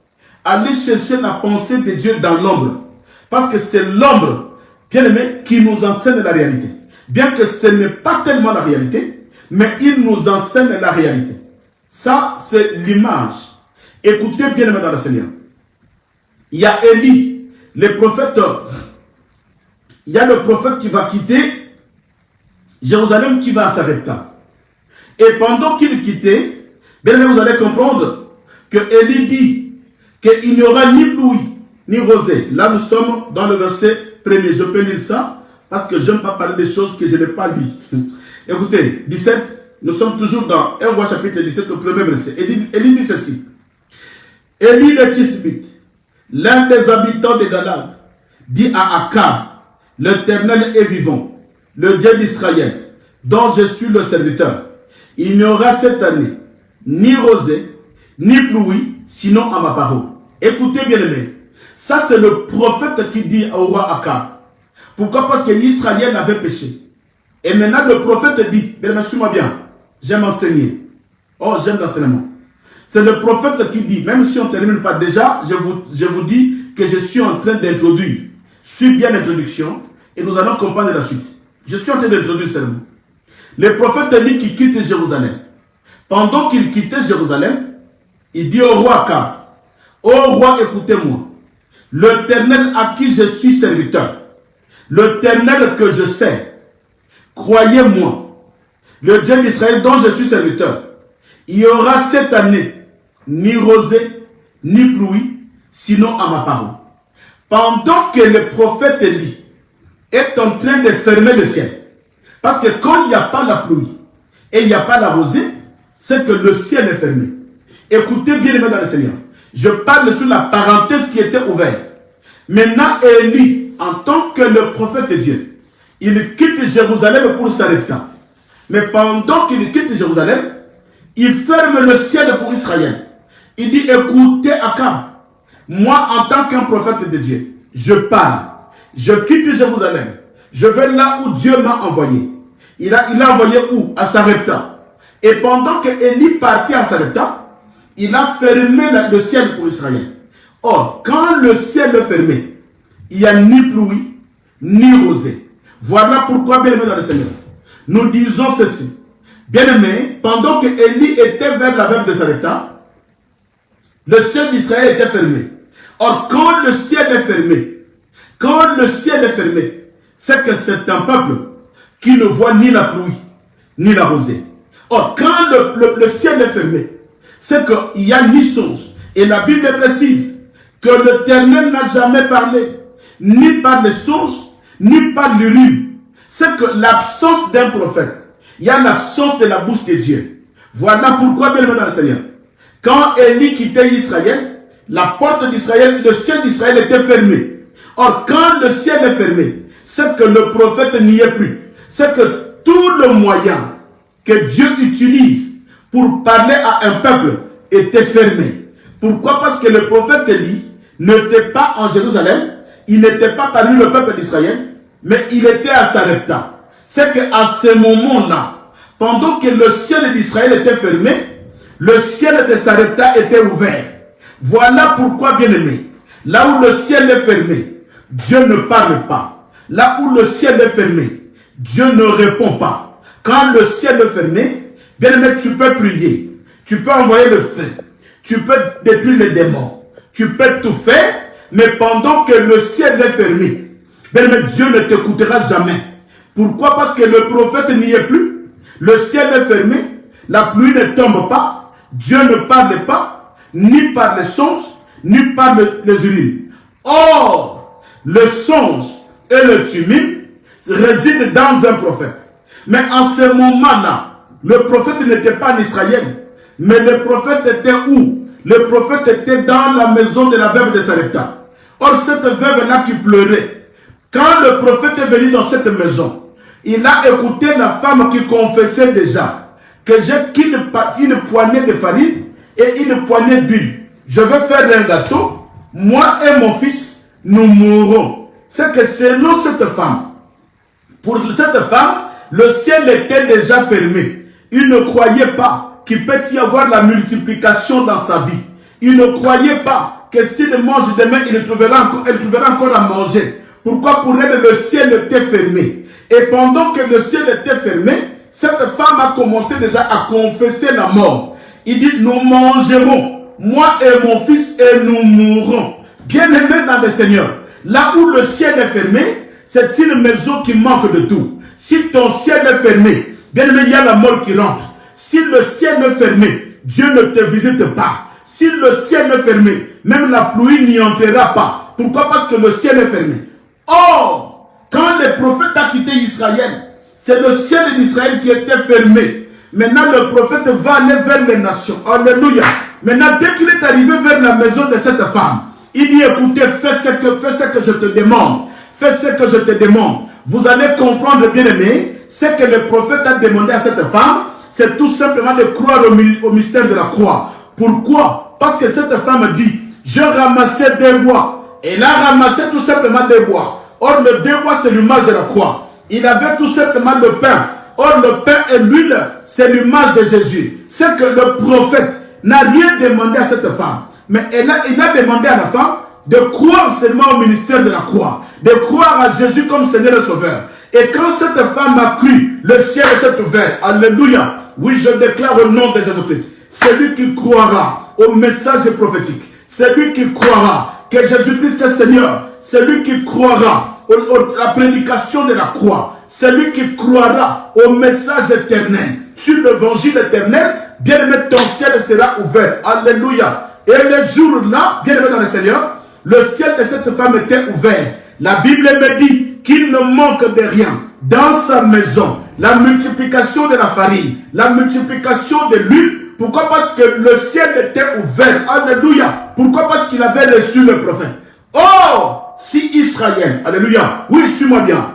Allez chercher la pensée de Dieu dans l'ombre. Parce que c'est l'ombre, bien aimé, qui nous enseigne la réalité. Bien que ce n'est pas tellement la réalité, mais il nous enseigne la réalité. Ça, c'est l'image. Écoutez bien aimé dans le Seigneur. Il y a Élie, le prophète. Il y a le prophète qui va quitter Jérusalem, qui va à Sarepta. Et pendant qu'il quittait, bien aimé, vous allez comprendre que Élie dit qu'il n'y aura ni pluie, ni rosée. Là, nous sommes dans le verset 1er. Je peux lire ça parce que je n'aime pas parler des choses que je n'ai pas lues. Écoutez, 17, nous sommes toujours dans 1 Roi chapitre 17, le premier verset. Élie dit ceci. Élie le Tisbite, l'un des habitants de Galade, dit à Akab, l'Éternel est vivant, le Dieu d'Israël, dont je suis le serviteur. Il n'y aura cette année ni rosée, ni pluie, sinon à ma parole. Écoutez bien aimé, ça c'est le prophète qui dit au roi Akab. Pourquoi? Parce que Israël avait péché. Et maintenant le prophète dit, bien aimé, suis-moi bien, j'aime enseigner. Oh, j'aime l'enseignement. C'est le prophète qui dit, même si on ne termine pas déjà, je vous dis que je suis en train d'introduire. Suis bien l'introduction et nous allons comprendre la suite. Je suis en train d'introduire seulement. Le prophète dit qu'il quitte Jérusalem. Pendant qu'il quittait Jérusalem, il dit au roi Akab, ô roi, écoutez-moi, l'Éternel à qui je suis serviteur, l'Éternel que je sais, croyez-moi, le Dieu d'Israël dont je suis serviteur, il y aura cette année ni rosée, ni pluie, sinon à ma parole. Pendant que le prophète Élie est en train de fermer le ciel, parce que quand il n'y a pas la pluie et il n'y a pas la rosée, c'est que le ciel est fermé. Écoutez bien les mains dans le Seigneur. Je parle sur la parenthèse qui était ouverte. Maintenant, Élie, en tant que le prophète de Dieu, il quitte Jérusalem pour Sarepta. Mais pendant qu'il quitte Jérusalem, il ferme le ciel pour Israël. Il dit, écoutez Akab, moi en tant qu'un prophète de Dieu, je parle, je quitte Jérusalem, je vais là où Dieu m'a envoyé. Il a envoyé où? À Sarepta. Et pendant que Élie partait à Sarepta, il a fermé le ciel pour Israël. Or, quand le ciel est fermé, il n'y a ni pluie, ni rosée. Voilà pourquoi, bien aimé dans le Seigneur, nous disons ceci. Bien aimé, pendant que Élie était vers la veuve de Sarepta, le ciel d'Israël était fermé. Or, quand le ciel est fermé, c'est que c'est un peuple qui ne voit ni la pluie, ni la rosée. Or, quand le ciel est fermé, c'est qu'il n'y a ni songe. Et la Bible précise que l'Éternel n'a jamais parlé, ni par les songes, ni par l'urine. C'est que l'absence d'un prophète, il y a l'absence de la bouche de Dieu. Voilà pourquoi, bien aimé dans le Seigneur, quand Élie quittait Israël, la porte d'Israël, le ciel d'Israël était fermé. Or, quand le ciel est fermé, c'est que le prophète n'y est plus. C'est que tout le moyen que Dieu utilise pour parler à un peuple était fermé. Pourquoi? Parce que le prophète Élie n'était pas en Jérusalem, il n'était pas parmi le peuple d'Israël, mais il était à Sarepta. C'est qu'à ce moment-là, pendant que le ciel d'Israël était fermé, le ciel de Sarepta était ouvert. Voilà pourquoi, bien aimé, là où le ciel est fermé, Dieu ne parle pas. Là où le ciel est fermé, Dieu ne répond pas. Quand le ciel est fermé, bien aimé, tu peux prier, tu peux envoyer le feu, tu peux détruire les démons, tu peux tout faire, mais pendant que le ciel est fermé, bien aimé, Dieu ne t'écoutera jamais. Pourquoi? Parce que le prophète n'y est plus, le ciel est fermé, la pluie ne tombe pas, Dieu ne parle pas, ni par les songes, ni par les urines. Or, le songe et le tumulte résident dans un prophète. Mais en ce moment-là, le prophète n'était pas en Israël, mais le prophète était où? Le prophète était dans la maison de la veuve de Sarepta. Or, cette veuve-là qui pleurait, quand le prophète est venu dans cette maison, il a écouté la femme qui confessait déjà que j'ai qu'une poignée de farine et une poignée d'huile. Je vais faire un gâteau, moi et mon fils, nous mourrons. C'est que selon cette femme, pour cette femme, le ciel était déjà fermé. Il ne croyait pas qu'il peut y avoir la multiplication dans sa vie. Il ne croyait pas que s'il mange demain, elle trouvera encore à manger. Pourquoi? Pour elle, le ciel était fermé. Et pendant que le ciel était fermé, cette femme a commencé déjà à confesser la mort. Il dit, nous mangerons, moi et mon fils, et nous mourrons. Bien-aimés dans le Seigneur, là où le ciel est fermé, c'est une maison qui manque de tout. Si ton ciel est fermé, bien-aimé, il y a la mort qui rentre. Si le ciel est fermé, Dieu ne te visite pas. Si le ciel est fermé, même la pluie n'y entrera pas. Pourquoi? Parce que le ciel est fermé. Or, quand le prophète a quitté Israël, c'est le ciel d'Israël qui était fermé. Maintenant, le prophète va aller vers les nations. Alléluia. Maintenant, dès qu'il est arrivé vers la maison de cette femme, il dit, écoutez, fais ce que je te demande. Fais ce que je te demande. Vous allez comprendre, bien aimé, ce que le prophète a demandé à cette femme, c'est tout simplement de croire au mystère de la croix. Pourquoi? Parce que cette femme dit, je ramassais des bois. Elle a ramassé tout simplement des bois. Or, le deux bois, c'est l'image de la croix. Il avait tout simplement le pain. Or, le pain et l'huile, c'est l'image de Jésus. C'est que le prophète n'a rien demandé à cette femme. Mais il a demandé à la femme de croire seulement au ministère de la croix. De croire à Jésus comme Seigneur et Sauveur. Et quand cette femme a cru, le ciel s'est ouvert. Alléluia. Oui, je déclare au nom de Jésus-Christ. Celui qui croira au message prophétique. Celui qui croira que Jésus-Christ est Seigneur. Celui qui croira à la prédication de la croix. Celui qui croira au message éternel. Sur l'évangile éternel, bien aimé, ton ciel sera ouvert. Alléluia. Et le jour-là, bien aimé dans le Seigneur, le ciel de cette femme était ouvert. La Bible me dit qu'il ne manque de rien dans sa maison. La multiplication de la farine, la multiplication de l'huile. Pourquoi? Parce que le ciel était ouvert. Alléluia. Pourquoi? Parce qu'il avait reçu le prophète. Oh, si Israël, alléluia, oui, suis-moi bien.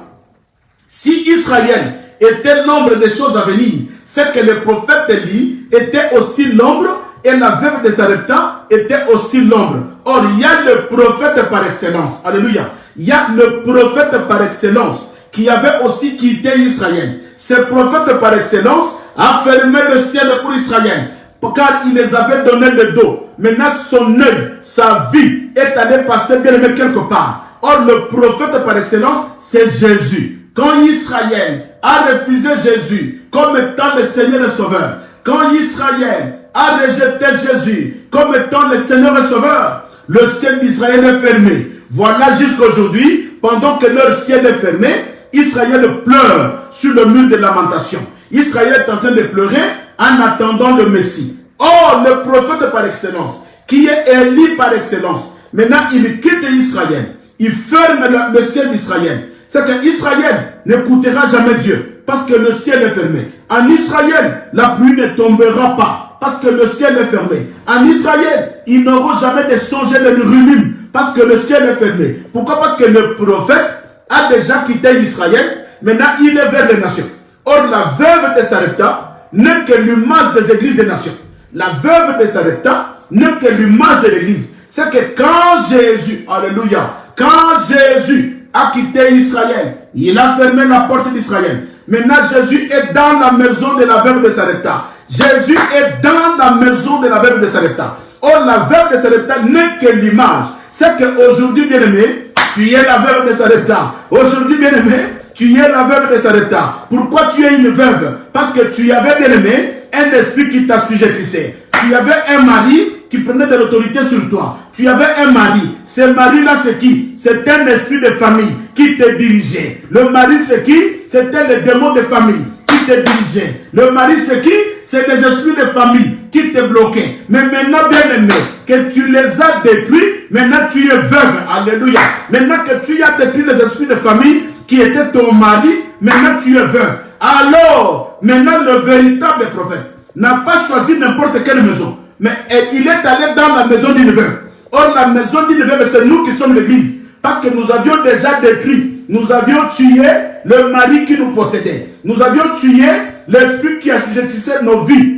Si Israël était l'ombre des choses à venir, c'est que le prophète Élie était aussi l'ombre et la veuve de Sarepta était aussi l'ombre. Or, il y a le prophète par excellence. Alléluia. Il y a le prophète par excellence qui avait aussi quitté Israël. Ce prophète par excellence a fermé le ciel pour Israël, car il les avait donné le dos. Maintenant, son œil, sa vie est allée passer bien aimé quelque part. Or, le prophète par excellence, c'est Jésus. Quand Israël a refusé Jésus comme étant le Seigneur et Sauveur, quand Israël a rejeté Jésus comme étant le Seigneur et Sauveur, le ciel d'Israël est fermé. Voilà jusqu'à aujourd'hui, pendant que leur ciel est fermé, Israël pleure sur le mur de lamentation. Israël est en train de pleurer en attendant le Messie. Oh, le prophète par excellence, qui est Élie par excellence, maintenant il quitte Israël. Il ferme le ciel d'Israël. C'est qu'Israël n'écoutera jamais Dieu, parce que le ciel est fermé. En Israël, la pluie ne tombera pas, parce que le ciel est fermé. En Israël, ils n'auront jamais de songe de l'urumim, parce que le ciel est fermé. Pourquoi? Parce que le prophète a déjà quitté Israël, maintenant il est vers les nations. Or, la veuve de Sarepta n'est que l'image des églises des nations. La veuve de Sarepta n'est que l'image de l'église. C'est que quand Jésus, alléluia, quand Jésus a quitté Israël, il a fermé la porte d'Israël. Maintenant, Jésus est dans la maison de la veuve de Sarepta. Jésus est dans la maison de la veuve de Sarepta. Or, la veuve de Sarepta n'est que l'image. C'est qu'aujourd'hui, bien-aimé, tu es la veuve de Sarepta. Aujourd'hui, bien-aimé, tu es la veuve de Sarepta. Pourquoi tu es une veuve? Parce que tu avais, bien-aimé, un esprit qui t'assujettissait. Tu avais un mari qui prenait de l'autorité sur toi. Tu avais un mari. Ce mari-là, c'est qui? C'est un esprit de famille qui te dirigeait. Le mari, c'est qui? C'était le démon de famille qui te dirigeait. Le mari, c'est qui? C'est les esprits de famille qui te bloquaient. Mais maintenant, bien aimé, que tu les as détruits, maintenant tu es veuve. Alléluia. Maintenant que tu as détruit les esprits de famille qui étaient ton mari, maintenant tu es veuve. Alors, maintenant le véritable prophète n'a pas choisi n'importe quelle maison, mais il est allé dans la maison d'une veuve. Or, la maison d'une veuve, c'est nous qui sommes l'église. Parce que nous avions déjà détruit, nous avions tué le mari qui nous possédait. Nous avions tué l'esprit qui assujettissait nos vies.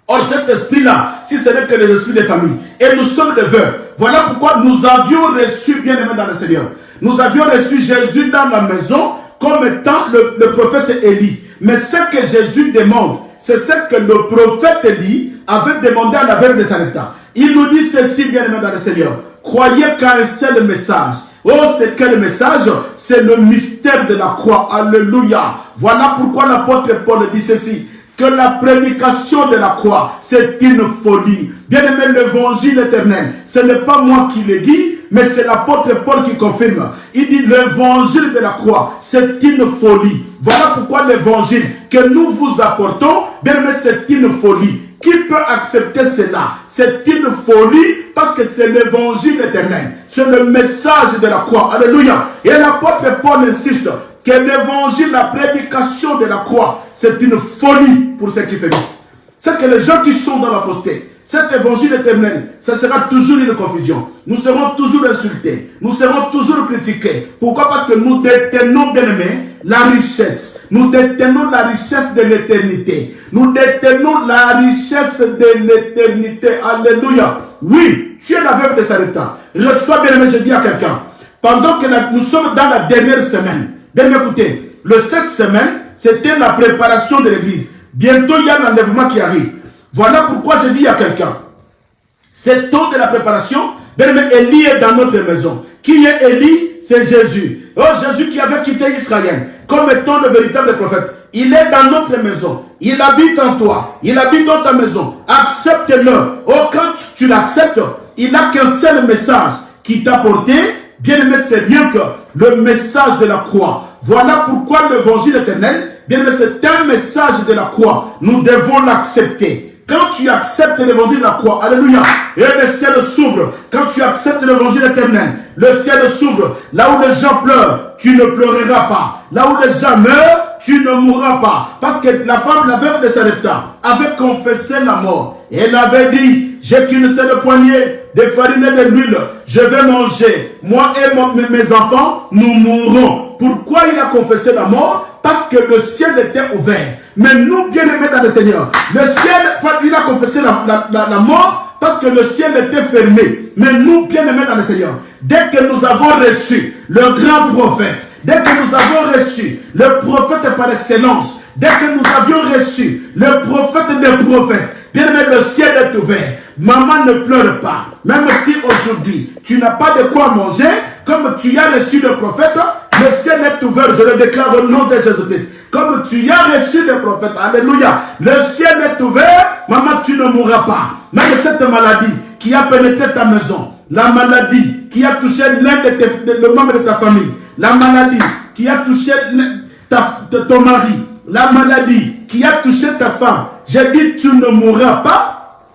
Or, cet esprit-là, si ce n'est que les esprits des familles, et nous sommes des veuves. Voilà pourquoi nous avions reçu, bien aimé dans le Seigneur, nous avions reçu Jésus dans la maison comme étant le prophète Élie. Mais ce que Jésus demande, C'est ce que le prophète Élie avait demandé à la veuve de Sarepta. Il nous dit ceci, bien-aimés dans le Seigneur. Croyez qu'à un seul message. Oh, c'est quel message? C'est le mystère de la croix. Alléluia. Voilà pourquoi l'apôtre Paul dit ceci. Que la prédication de la croix, c'est une folie. Bien-aimé, l'évangile éternel, ce n'est pas moi qui le dis, mais c'est l'apôtre Paul qui confirme. Il dit l'évangile de la croix, c'est une folie. Voilà pourquoi l'évangile que nous vous apportons, bien-aimé, c'est une folie. Qui peut accepter cela? C'est une folie parce que c'est l'évangile éternel. C'est le message de la croix. Alléluia. Et l'apôtre Paul insiste que l'évangile, la prédication de la croix, c'est une folie pour ceux qui faiblissent. C'est que les gens qui sont dans la fausseté, cet évangile éternel, ça sera toujours une confusion. Nous serons toujours insultés. Nous serons toujours critiqués. Pourquoi? Parce que nous détenons, bien aimés, la richesse. Nous détenons la richesse de l'éternité. Nous détenons la richesse de l'éternité. Alléluia. Oui, tu es la veuve de Sarepta. Reçois, bien aimé, je dis à quelqu'un. Pendant que nous sommes dans la dernière semaine, bien écoutez, le 7 semaine, c'était la préparation de l'église. Bientôt, il y a l'enlèvement qui arrive. Voilà pourquoi je dis à quelqu'un, c'est temps de la préparation. Bien aimé, Élie est dans notre maison. Qui est Élie? C'est Jésus. Oh, Jésus qui avait quitté Israël comme étant le véritable prophète. Il est dans notre maison. Il habite en toi. Il habite dans ta maison. Accepte-le. Oh, quand tu l'acceptes, il n'a qu'un seul message qui t'a porté. Bien aimé, c'est rien que le message de la croix. Voilà pourquoi l'évangile éternel, bien aimé, c'est un message de la croix. Nous devons l'accepter. Quand tu acceptes l'évangile de la croix, alléluia, et le ciel s'ouvre. Quand tu acceptes l'évangile éternel, le ciel s'ouvre. Là où les gens pleurent, tu ne pleureras pas. Là où les gens meurent, tu ne mourras pas. Parce que la femme, la veuve de Sarepta, avait confessé la mort. Et elle avait dit, j'ai qu'une seule poignée de farine et de l'huile. Je vais manger. Moi et mes enfants, nous mourrons. Pourquoi il a confessé la mort? Parce que le ciel était ouvert. Mais nous, bien-aimés dans le Seigneur, le ciel, il a confessé la mort parce que le ciel était fermé. Mais nous, bien-aimés dans le Seigneur, dès que nous avons reçu le grand prophète, dès que nous avons reçu le prophète par excellence, dès que nous avions reçu le prophète des prophètes, bien-aimé, le ciel est ouvert. Maman, ne pleure pas. Même si aujourd'hui, tu n'as pas de quoi manger, comme tu as reçu le prophète, le ciel est ouvert. Je le déclare au nom de Jésus-Christ. Comme tu as reçu le prophète, alléluia, le ciel est ouvert. Maman, tu ne mourras pas. Même cette maladie qui a pénétré ta maison, la maladie qui a touché l'un des membres de ta famille, la maladie qui a touché ton mari, la maladie qui a touché ta femme, j'ai dit tu ne mourras pas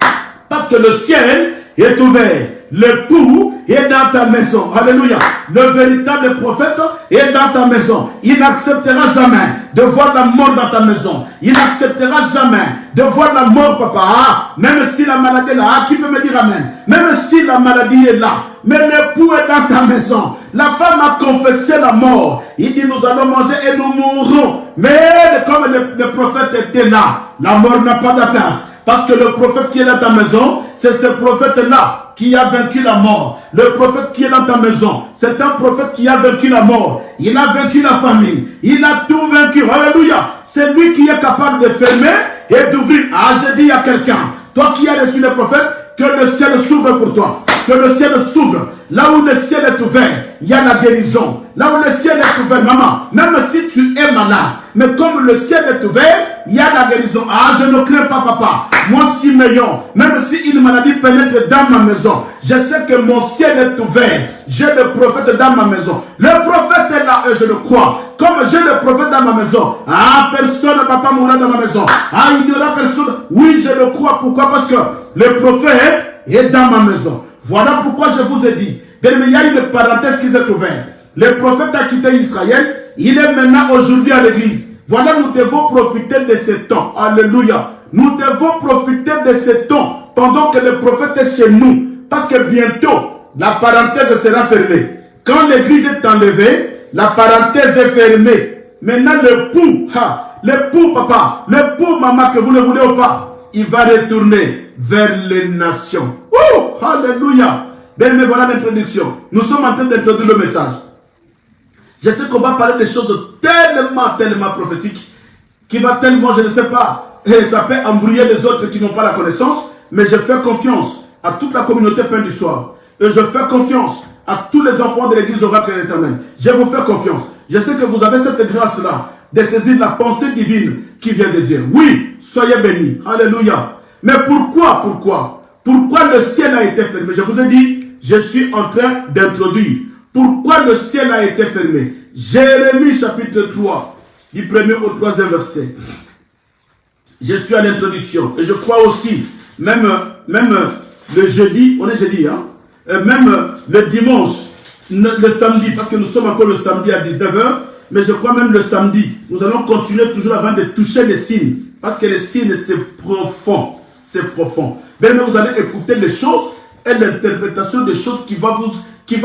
parce que le ciel est ouvert. L'époux est dans ta maison. Alléluia. Le véritable prophète est dans ta maison. Il n'acceptera jamais de voir la mort dans ta maison. Il n'acceptera jamais de voir la mort, papa. Ah, même si la maladie est là. Ah, qui peut me dire amen? Même si la maladie est là. Mais l'époux est dans ta maison. La femme a confessé la mort. Il dit nous allons manger et nous mourrons. Mais comme le prophète était là, la mort n'a pas de place. Parce que le prophète qui est dans ta maison, c'est ce prophète-là qui a vaincu la mort. Le prophète qui est dans ta maison, c'est un prophète qui a vaincu la mort. Il a vaincu la famille. Il a tout vaincu. Alléluia. C'est lui qui est capable de fermer et d'ouvrir. Ah, je dis à quelqu'un, toi qui as reçu le prophète, que le ciel s'ouvre pour toi. Que le ciel s'ouvre. Là où le ciel est ouvert, il y a la guérison. Là où le ciel est ouvert, maman, même si tu es malade, mais comme le ciel est ouvert, il y a la guérison. Ah, je ne crains pas, papa. Moi, Siméon, même si une maladie pénètre dans ma maison, je sais que mon ciel est ouvert. J'ai le prophète dans ma maison. Le prophète est là et je le crois. Comme j'ai le prophète dans ma maison, ah, personne ne va pas mourir dans ma maison. Ah, il n'y aura personne. Oui, je le crois. Pourquoi? Parce que le prophète est dans ma maison. Voilà pourquoi je vous ai dit. Mais il y a une parenthèse qui s'est ouverte. Le prophète a quitté Israël. Il est maintenant aujourd'hui à l'église. Voilà, nous devons profiter de ce temps. Alléluia. Nous devons profiter de ce temps pendant que le prophète est chez nous. Parce que bientôt, la parenthèse sera fermée. Quand l'église est enlevée, la parenthèse est fermée. Maintenant, l'époux, papa, l'époux, maman, que vous le voulez ou pas, il va retourner vers les nations. Oh, alléluia. Bien, mais voilà l'introduction. Nous sommes en train d'introduire le message. Je sais qu'on va parler des choses tellement prophétiques, qui va tellement, je ne sais pas, et ça peut embrouiller les autres qui n'ont pas la connaissance, mais je fais confiance à toute la communauté Pain du Soir. Et je fais confiance à tous les enfants de l'église Oracle de l'Éternel. Je vous fais confiance. Je sais que vous avez cette grâce-là de saisir la pensée divine qui vient de Dieu. Oui, soyez bénis. Alléluia. Mais pourquoi le ciel a été fermé? Je vous ai dit, je suis en train d'introduire. Pourquoi le ciel a été fermé? Jérémie chapitre 3, du 1er au 3e verset. Je suis à l'introduction. Et je crois aussi, même le jeudi, on est jeudi, hein? Même le dimanche, le samedi, parce que nous sommes encore le samedi à 19h, mais je crois même le samedi, nous allons continuer toujours avant de toucher les signes, parce que les signes, c'est profond. C'est profond. Mais vous allez écouter les choses et l'interprétation des choses qui va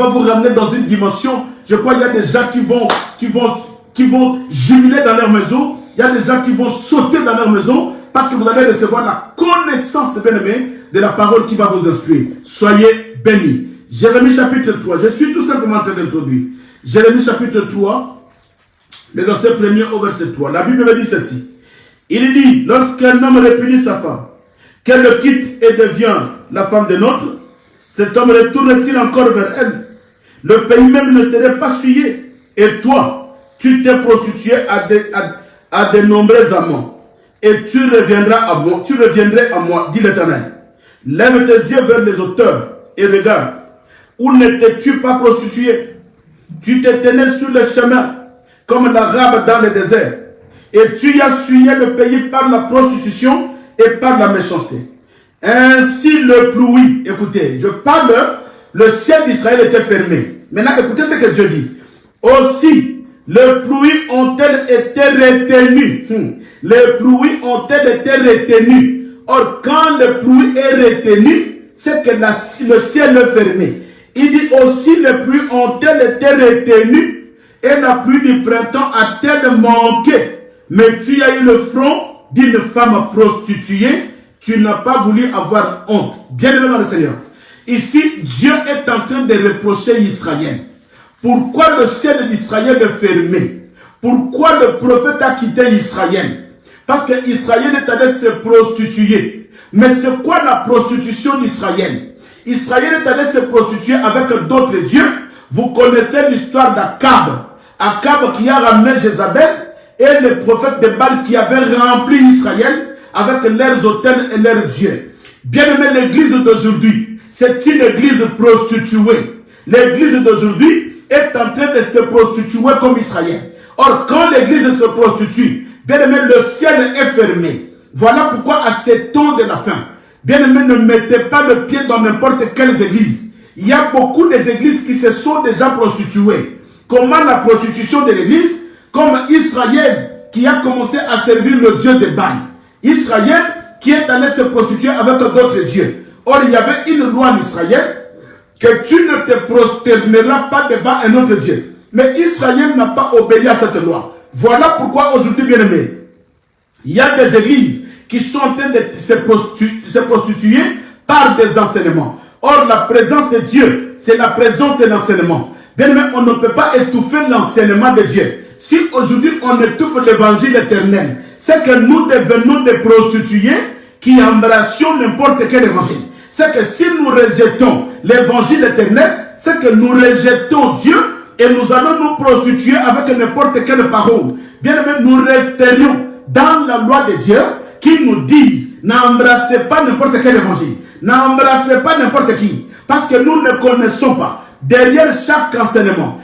vous ramener dans une dimension. Je crois qu'il y a des gens qui vont jubiler dans leur maison. Il y a des gens qui vont sauter dans leur maison parce que vous allez recevoir la connaissance, bien-aimé, de la parole qui va vous instruire. Soyez bénis. Jérémie chapitre 3. Je suis tout simplement en train d'introduire. Jérémie chapitre 3, le verset 1er au verset 3. La Bible me dit ceci. Il dit, lorsqu'un homme répunie sa femme, qu'elle le quitte et devient la femme d'un autre, cet homme retourne-t-il encore vers elle? Le pays même ne serait pas souillé. Et toi, tu t'es prostitué à de nombreux amants. Et tu reviendrais à moi, dit l'Éternel. Lève tes yeux vers les auteurs et regarde. Où n'étais-tu pas prostitué? Tu te tenais sur le chemin comme l'arabe dans le désert. Et tu as souillé le pays par la prostitution et par la méchanceté. Ainsi le pluie, écoutez, je parle, le ciel d'Israël était fermé. Maintenant, écoutez ce que Dieu dit. Aussi, les pluies ont-elles été retenues? Les pluies ont-elles été retenues? Or, quand le pluie est retenu, c'est que le ciel est fermé. Il dit aussi, les pluies ont-elles été retenues? Et la pluie du printemps a-t-elle manqué? Mais tu as eu le front d'une femme prostituée, tu n'as pas voulu avoir honte. Bien-aimé dans le Seigneur. Ici, Dieu est en train de reprocher Israël. Pourquoi le ciel d'Israël est fermé? Pourquoi le prophète a quitté Israël? Parce que Israël est allé se prostituer. Mais c'est quoi la prostitution d'Israël? Israël est allé se prostituer avec d'autres dieux. Vous connaissez l'histoire d'Akab. Akab qui a ramené Jézabel et le prophète de Baal qui avait rempli Israël avec leurs autels et leurs dieux. Bien-aimé, l'église d'aujourd'hui, c'est une église prostituée. L'église d'aujourd'hui est en train de se prostituer comme Israël. Or, quand l'église se prostitue, bien-aimé, le ciel est fermé. Voilà pourquoi à ces temps de la fin, bien-aimé, ne mettez pas le pied dans n'importe quelle église. Il y a beaucoup d'églises qui se sont déjà prostituées. Comment la prostitution de l'église? Comme Israël qui a commencé à servir le Dieu de Baal. Israël qui est allé se prostituer avec d'autres dieux. Or, il y avait une loi en Israël que tu ne te prosterneras pas devant un autre Dieu. Mais Israël n'a pas obéi à cette loi. Voilà pourquoi aujourd'hui, bien-aimés, il y a des églises qui sont en train de se prostituer par des enseignements. Or, la présence de Dieu, c'est la présence de l'enseignement. Bien-aimés, on ne peut pas étouffer l'enseignement de Dieu. Si aujourd'hui on étouffe l'évangile éternel, c'est que nous devenons des prostituées qui embrassons n'importe quel évangile. C'est que si nous rejetons l'évangile éternel, c'est que nous rejetons Dieu et nous allons nous prostituer avec n'importe quelle parole. Bien aimé, nous resterions dans la loi de Dieu qui nous disent n'embrassez pas n'importe quel évangile, n'embrassez pas n'importe qui, parce que nous ne connaissons pas. Derrière chaque enseignement,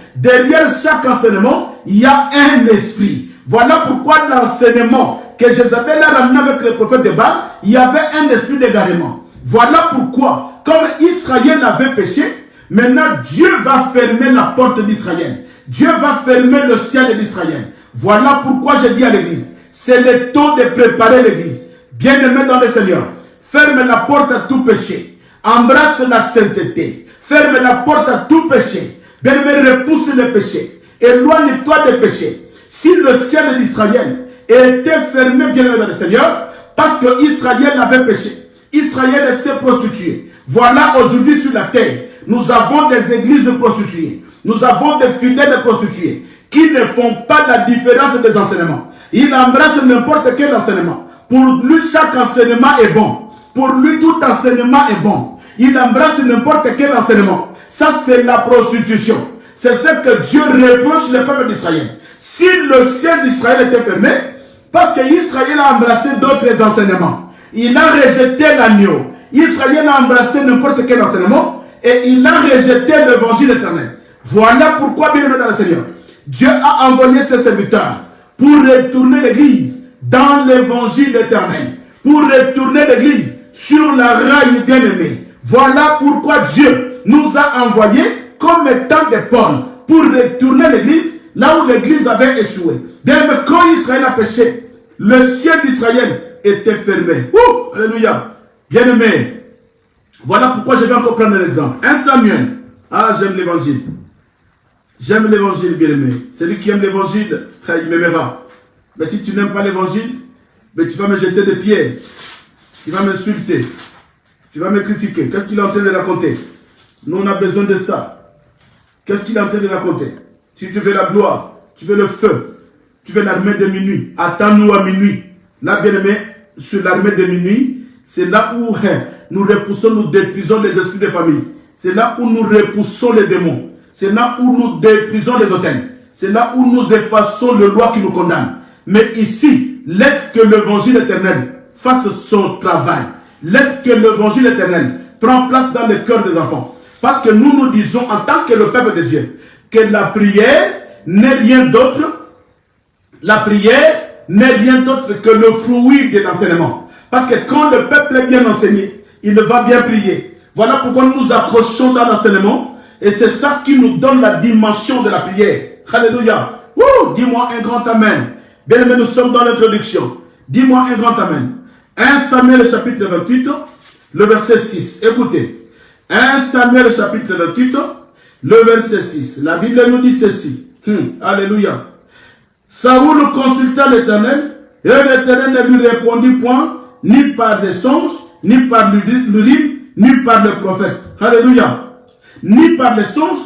il y a un esprit. Voilà pourquoi l'enseignement que Jézabel a ramené avec le prophète de Baal, il y avait un esprit d'égarement. Voilà pourquoi, comme Israël avait péché, maintenant Dieu va fermer la porte d'Israël. Dieu va fermer le ciel d'Israël. Voilà pourquoi je dis à l'église, c'est le temps de préparer l'église. Bien-aimé dans le Seigneur, ferme la porte à tout péché. Embrasse la sainteté. Ferme la porte à tout péché. Bien-aimé, repousse le péché. Éloigne-toi des péchés. Si le ciel d'Israël était fermé, bien-aimé dans le Seigneur, parce que Israël avait péché, Israël s'est prostitué. Voilà aujourd'hui sur la terre, nous avons des églises prostituées. Nous avons des fidèles prostitués qui ne font pas la différence des enseignements. Ils embrassent n'importe quel enseignement. Pour lui, chaque enseignement est bon. Pour lui, tout enseignement est bon. Il embrasse n'importe quel enseignement. Ça, c'est la prostitution. C'est ce que Dieu reproche le peuple d'Israël. Si le ciel d'Israël était fermé, parce qu'Israël a embrassé d'autres enseignements, il a rejeté l'agneau. Israël a embrassé n'importe quel enseignement et il a rejeté l'évangile éternel. Voilà pourquoi, bien aimé dans le Seigneur, Dieu a envoyé ses serviteurs pour retourner l'église dans l'évangile éternel, pour retourner l'église sur la raille bien-aimée. Voilà pourquoi Dieu nous a envoyés comme étant des Paul pour retourner l'église là où l'église avait échoué. Bien aimé, quand Israël a péché, le ciel d'Israël était fermé. Ouh, alléluia. Bien aimé, voilà pourquoi je vais encore prendre un exemple. 1 Samuel. Ah, j'aime l'évangile. J'aime l'évangile, bien aimé. Celui qui aime l'évangile, il m'aimera. Mais si tu n'aimes pas l'évangile, tu vas me jeter des pierres. Tu vas m'insulter. Tu vas me critiquer. Qu'est-ce qu'il est en train de raconter? Nous, on a besoin de ça. Qu'est-ce qu'il est en train de raconter? Si tu veux la gloire, tu veux le feu, tu veux l'armée de minuit, attends-nous à minuit. Là, bien aimé, sur l'armée de minuit, c'est là où nous repoussons, nous détruisons les esprits de famille. C'est là où nous repoussons les démons. C'est là où nous détruisons les autels. C'est là où nous effaçons le loi qui nous condamne. Mais ici, laisse que l'évangile éternel fasse son travail. Laisse que l'évangile éternel prenne place dans le cœur des enfants. Parce que nous disons en tant que le peuple de Dieu que la prière n'est rien d'autre. La prière n'est rien d'autre que le fruit de l'enseignement. Parce que quand le peuple est bien enseigné, il va bien prier. Voilà pourquoi nous nous accrochons dans l'enseignement. Et c'est ça qui nous donne la dimension de la prière. Alléluia. Dis-moi un grand amen. Bien aimé, nous sommes dans l'introduction. Dis-moi un grand amen. 1 Samuel chapitre 28, le verset 6. Écoutez. 1 Samuel chapitre 28, le verset 6. La Bible nous dit ceci. Alléluia. Saoul consulta l'Éternel, et l'Éternel ne lui répondit point, ni par des songes, ni par l'Urim, ni par le prophète. Alléluia. Ni par les songes,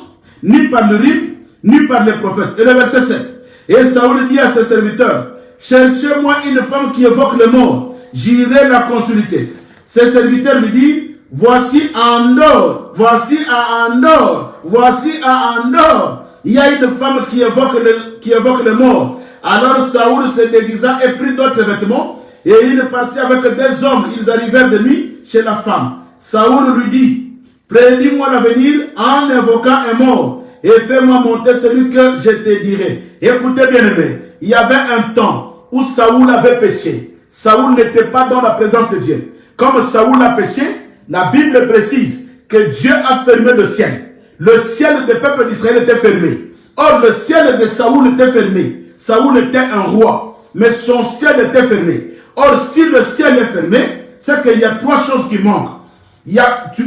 ni par l'Urim, ni par les prophètes. Et le verset 7. Et Saoul dit à ses serviteurs, cherchez-moi une femme qui évoque le mort, j'irai la consulter. Ses serviteurs lui disent, voici à Andor, voici à Andor, voici à Andor. Il y a une femme qui évoque le mort. Alors Saoul se déguisa et prit d'autres vêtements. Et il partit avec des hommes. Ils arrivèrent de nuit chez la femme. Saoul lui dit, prédis-moi l'avenir en évoquant un mort. Et fais-moi monter celui que je te dirai. Écoutez bien aimé, il y avait un temps où Saoul avait péché. Saoul n'était pas dans la présence de Dieu. Comme Saoul a péché, la Bible précise que Dieu a fermé le ciel. Le ciel des peuples d'Israël était fermé. Or, le ciel de Saoul était fermé. Saoul était un roi, mais son ciel était fermé. Or, si le ciel est fermé, c'est qu'il y a trois choses qui manquent.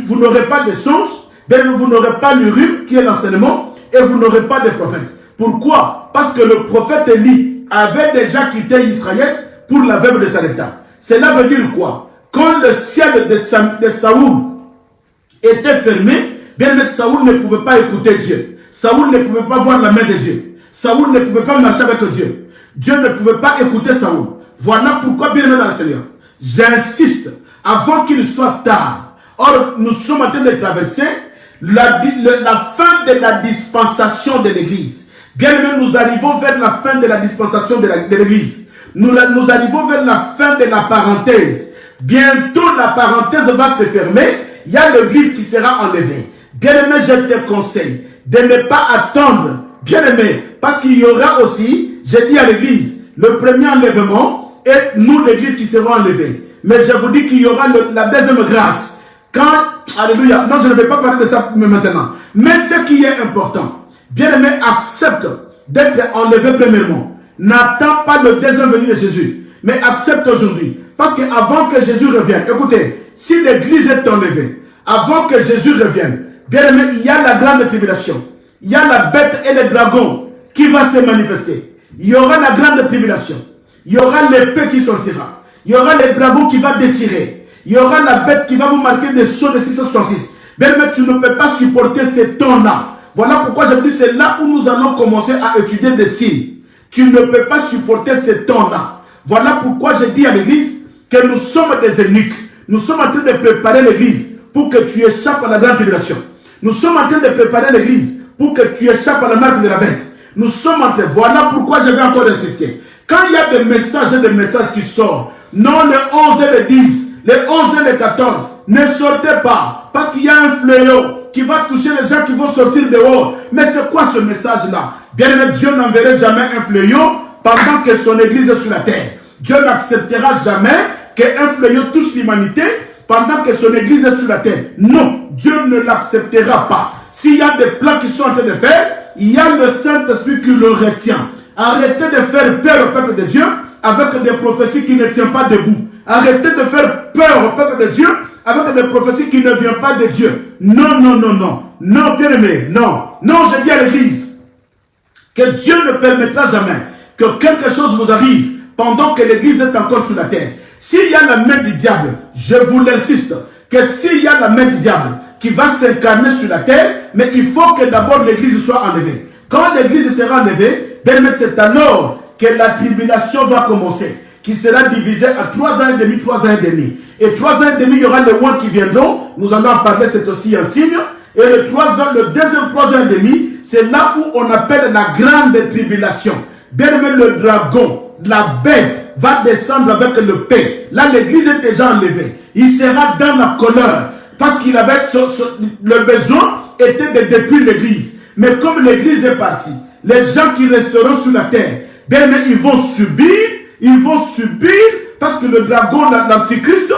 Vous n'aurez pas de songes, vous n'aurez pas l'Urim, qui est l'enseignement, et vous n'aurez pas de prophètes. Pourquoi? Parce que le prophète Élie avait déjà quitté Israël pour la veuve de Sarepta. Cela veut dire quoi? Quand le ciel de Saoul était fermé, bien mais Saoul ne pouvait pas écouter Dieu. Saoul ne pouvait pas voir la main de Dieu. Saoul ne pouvait pas marcher avec Dieu. Dieu ne pouvait pas écouter Saoul. Voilà pourquoi, bien aimé dans le Seigneur, j'insiste, avant qu'il soit tard. Or, nous sommes en train de traverser la fin de la dispensation de l'Église. Bien aimé, nous arrivons vers la fin de la dispensation de l'Église. Nous arrivons vers la fin de la parenthèse. Bientôt, la parenthèse va se fermer. Il y a l'Église qui sera enlevée. Bien aimé, je te conseille de ne pas attendre. Bien aimé, parce qu'il y aura aussi, j'ai dit à l'Église, le premier enlèvement et nous, l'Église qui sera enlevée. Mais je vous dis qu'il y aura la deuxième grâce. Alléluia, non, je ne vais pas parler de ça maintenant. Mais ce qui est important, bien aimé, accepte d'être enlevé premièrement. N'attends pas le deuxième venue de Jésus, mais accepte aujourd'hui. Parce qu'avant que Jésus revienne, écoutez, si l'Église est enlevée, avant que Jésus revienne, bien aimé, il y a la grande tribulation. Il y a la bête et le dragon qui va se manifester. Il y aura la grande tribulation. Il y aura l'épée qui sortira. Il y aura le dragon qui va déchirer. Il y aura la bête qui va vous marquer des sauts de 666. Bien aimé, tu ne peux pas supporter ces temps-là. Voilà pourquoi je vous dis, c'est là où nous allons commencer à étudier des signes. Tu ne peux pas supporter ces temps-là. Voilà pourquoi je dis à l'Église, que nous sommes des eunuques. Nous sommes en train de préparer l'église pour que tu échappes à la grande tribulation. Nous sommes en train de préparer l'église pour que tu échappes à la marque de la bête. Nous sommes en train, voilà pourquoi je vais encore insister. Quand il y a des messages qui sortent, non les 11 et les 10, les 11 et les 14, ne sortez pas, parce qu'il y a un fléau qui va toucher les gens qui vont sortir dehors. Mais c'est quoi ce message-là? Bien aimé, Dieu n'enverrait jamais un fléau pendant que son église est sur la terre. Dieu n'acceptera jamais qu'un fléau touche l'humanité pendant que son église est sur la terre. Non, Dieu ne l'acceptera pas. S'il y a des plans qui sont en train de faire, il y a le Saint-Esprit qui le retient. Arrêtez de faire peur au peuple de Dieu avec des prophéties qui ne tiennent pas debout. Arrêtez de faire peur au peuple de Dieu avec des prophéties qui ne viennent pas de Dieu. Non, non, non, non. Non, bien aimé, non. Non, je dis à l'église que Dieu ne permettra jamais que quelque chose vous arrive pendant que l'église est encore sur la terre. S'il y a la main du diable, je vous l'insiste, que s'il y a la main du diable qui va s'incarner sur la terre, mais il faut que d'abord l'église soit enlevée. Quand l'église sera enlevée, bien, c'est alors que la tribulation va commencer, qui sera divisée à 3 ans et demi, 3 ans et demi. Et 3 ans et demi, il y aura les rois qui viendront. Nous allons en parler, c'est aussi un signe. Et le deuxième 3 ans et demi, c'est là où on appelle la grande tribulation. Bien aimé, le dragon, la bête, va descendre avec le paix. Là, l'église est déjà enlevée. Il sera dans la colère. Parce qu'il avait le besoin était de détruire l'église. Mais comme l'église est partie, les gens qui resteront sur la terre, bien aimé, ils vont subir, parce que le dragon, l'antichrist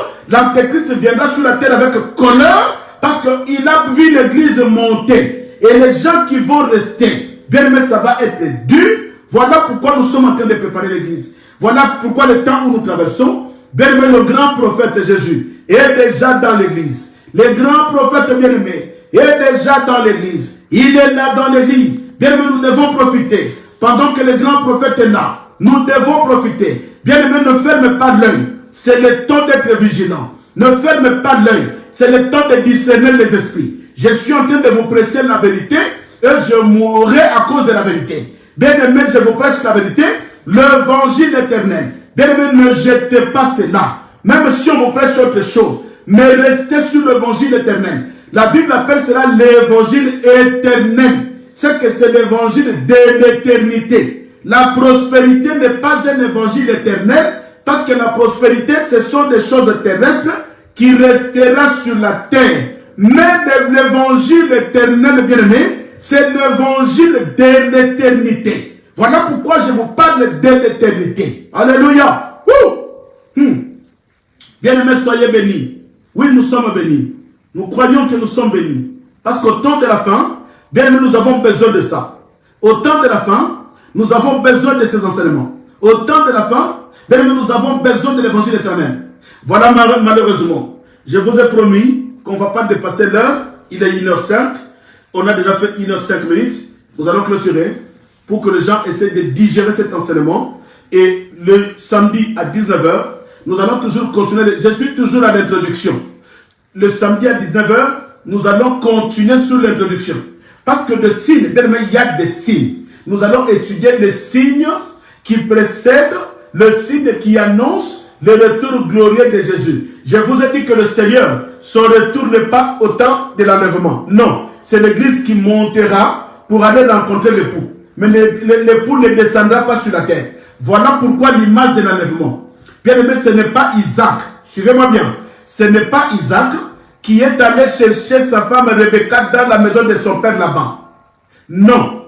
viendra sur la terre avec colère, parce qu'il a vu l'église monter. Et les gens qui vont rester, bien aimé, ça va être dur. Voilà pourquoi nous sommes en train de préparer l'église. Voilà pourquoi le temps où nous traversons, bien aimé, le grand prophète Jésus est déjà dans l'église. Le grand prophète bien aimé est déjà dans l'église. Il est là dans l'église. Bien aimé, nous devons profiter. Pendant que le grand prophète est là, nous devons profiter. Bien aimé, ne ferme pas l'œil. C'est le temps d'être vigilant. Ne ferme pas l'œil. C'est le temps de discerner les esprits. Je suis en train de vous prêcher la vérité et je mourrai à cause de la vérité. Bien aimé, je vous prêche la vérité, l'évangile éternel. Bien aimé, ne jetez pas cela. Même si on vous prêche autre chose, mais restez sur l'évangile éternel. La Bible appelle cela l'évangile éternel. C'est que c'est l'évangile de l'éternité. La prospérité n'est pas un évangile éternel, parce que la prospérité, ce sont des choses terrestres qui resteront sur la terre. Mais l'évangile éternel, bien aimé, c'est l'évangile de l'éternité. Voilà pourquoi je vous parle de l'éternité. Alléluia. Bien aimé, soyez bénis. Oui, nous sommes bénis. Nous croyons que nous sommes bénis. Parce qu'au temps de la fin, bien aimé, nous avons besoin de ça. Au temps de la fin, nous avons besoin de ces enseignements. Au temps de la fin, bien aimé, nous avons besoin de l'évangile éternel. Voilà, malheureusement, je vous ai promis qu'on ne va pas dépasser l'heure. Il est 1h05. On a déjà fait 1h05 minutes. Nous allons clôturer pour que les gens essaient de digérer cet enseignement. Et le samedi à 19h, nous allons toujours continuer. Je suis toujours à l'introduction. Le samedi à 19h, nous allons continuer sur l'introduction. Parce que des signes, il y a des signes. Nous allons étudier les signes qui précèdent le signe qui annonce le retour glorieux de Jésus. Je vous ai dit que le Seigneur, son retour n'est pas au temps de l'enlèvement. Non, c'est l'église qui montera pour aller rencontrer l'époux. Mais l'époux ne descendra pas sur la terre. Voilà pourquoi l'image de l'enlèvement. Bien aimé, ce n'est pas Isaac. Suivez-moi bien. Ce n'est pas Isaac qui est allé chercher sa femme Rebecca dans la maison de son père là-bas. Non.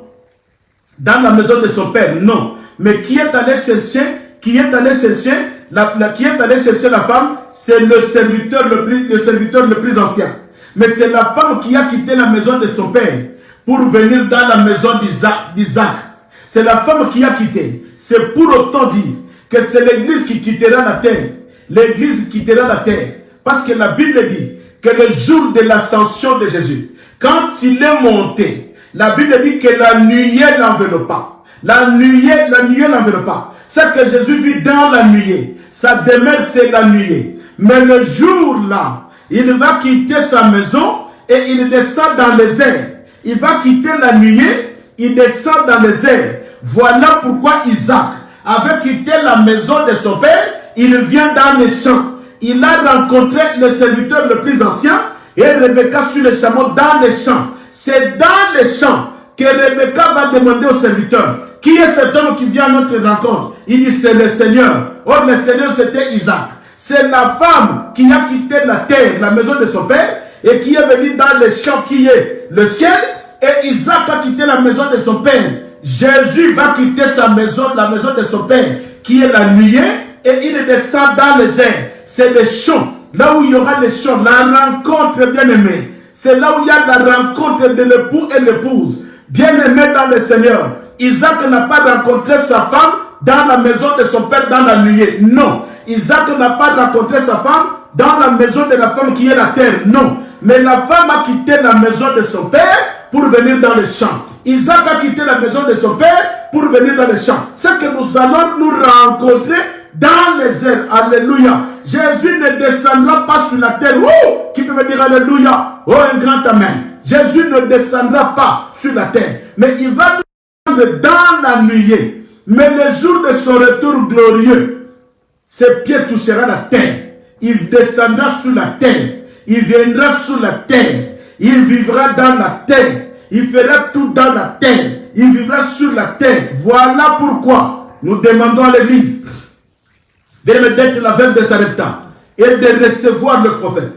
Dans la maison de son père, non. Mais qui est allé chercher la femme, c'est le serviteur le plus ancien. Mais c'est la femme qui a quitté la maison de son père pour venir dans la maison d'Isaac. C'est la femme qui a quitté. C'est pour autant dire que c'est l'église qui quittera la terre. L'église quittera la terre. Parce que la Bible dit que le jour de l'ascension de Jésus, quand il est monté, la Bible dit que la nuée l'enveloppa. La nuée l'enveloppa. C'est que Jésus vit dans la nuée. Sa demeure, c'est la nuée. Mais le jour-là, il va quitter sa maison et il descend dans les airs. Il va quitter la nuée, il descend dans les airs. Voilà pourquoi Isaac avait quitté la maison de son père il vient dans les champs. Il a rencontré le serviteur le plus ancien et Rebecca sur le chameau dans les champs. C'est dans les champs que Rebecca va demander au serviteur, qui est cet homme qui vient à notre rencontre? Il dit, c'est le Seigneur. Or, le Seigneur, c'était Isaac. C'est la femme qui a quitté la terre, la maison de son père, et qui est venue dans les champs qui est le ciel. Et Isaac a quitté la maison de son père. Jésus va quitter sa maison, la maison de son père, qui est la nuée, et il descend dans les airs. C'est les champs, là où il y aura les champs, la rencontre bien-aimée. C'est là où il y a la rencontre de l'époux et l'épouse. Bien-aimé dans le Seigneur. Isaac n'a pas rencontré sa femme dans la maison de son père dans la nuée. Non. Isaac n'a pas rencontré sa femme dans la maison de la femme qui est la terre. Non. Mais la femme a quitté la maison de son père pour venir dans les champs. Isaac a quitté la maison de son père pour venir dans les champs. C'est que nous allons nous rencontrer dans les airs. Alléluia. Jésus ne descendra pas sur la terre. Ouh! Qui peut me dire Alléluia? Oh, un grand amen. Jésus ne descendra pas sur la terre. Mais il va nous prendre dans la nuée. Mais le jour de son retour glorieux, ses pieds toucheront la terre. Il descendra sur la terre. Il viendra sur la terre. Il vivra dans la terre. Il fera tout dans la terre. Il vivra sur la terre. Voilà pourquoi nous demandons à l'Église d'être la veuve de Sarepta et de recevoir le prophète.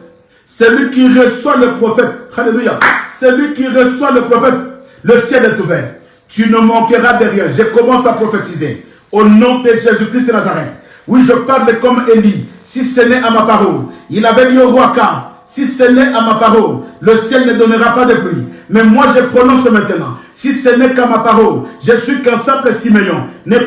Celui qui reçoit le prophète, alléluia, celui qui reçoit le prophète, le ciel est ouvert. Tu ne manqueras de rien. Je commence à prophétiser au nom de Jésus-Christ de Nazareth. Oui, je parle comme Élie. Si ce n'est à ma parole, il avait dit au roi Akab, si ce n'est à ma parole, le ciel ne donnera pas de pluie. Mais moi, je prononce maintenant. Si ce n'est qu'à ma parole, je suis qu'un simple Siméon. Ne me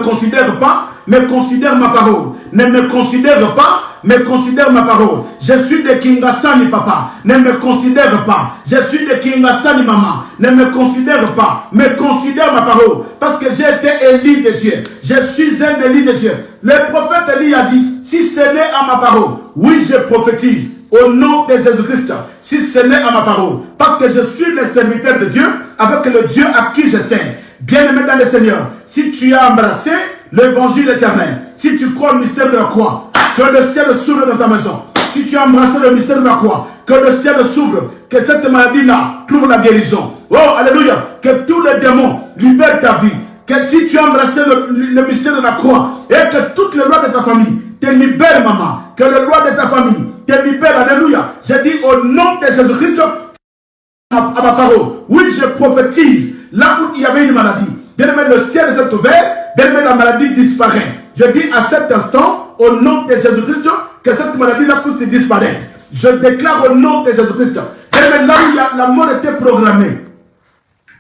considère pas, mais considère ma parole. Ne me considère pas, mais considère ma parole. Je suis de Kingasani, papa. Ne me considère pas. Je suis de Kingasani, maman. Ne me considère pas, mais considère ma parole. Parce que j'ai été Élie de Dieu. Je suis un Élie de Dieu. Le prophète Élie a dit, si ce n'est à ma parole, oui, je prophétise. Au nom de Jésus-Christ, si ce n'est à ma parole, parce que je suis le serviteur de Dieu, avec le Dieu à qui je sers. Bien-aimé dans le Seigneur, si tu as embrassé l'évangile éternel, si tu crois au mystère de la croix, que le ciel s'ouvre dans ta maison. Si tu as embrassé le mystère de la croix, que le ciel s'ouvre, que cette maladie-là trouve la guérison. Oh, alléluia, que tous les démons libèrent ta vie. Que si tu as embrassé le mystère de la croix, et que toutes les lois de ta famille te libèrent, maman. Que les lois de ta famille te libèrent, alléluia. J'ai dit au nom de Jésus-Christ, à ma parole, oui, je prophétise. Là où il y avait une maladie, bien aimé, le ciel s'est ouvert, bien aimé, la maladie disparaît. Je dis à cet instant, au nom de Jésus-Christ, que cette maladie-là puisse disparaître. Je déclare au nom de Jésus-Christ, bien aimé, là où la mort était programmée.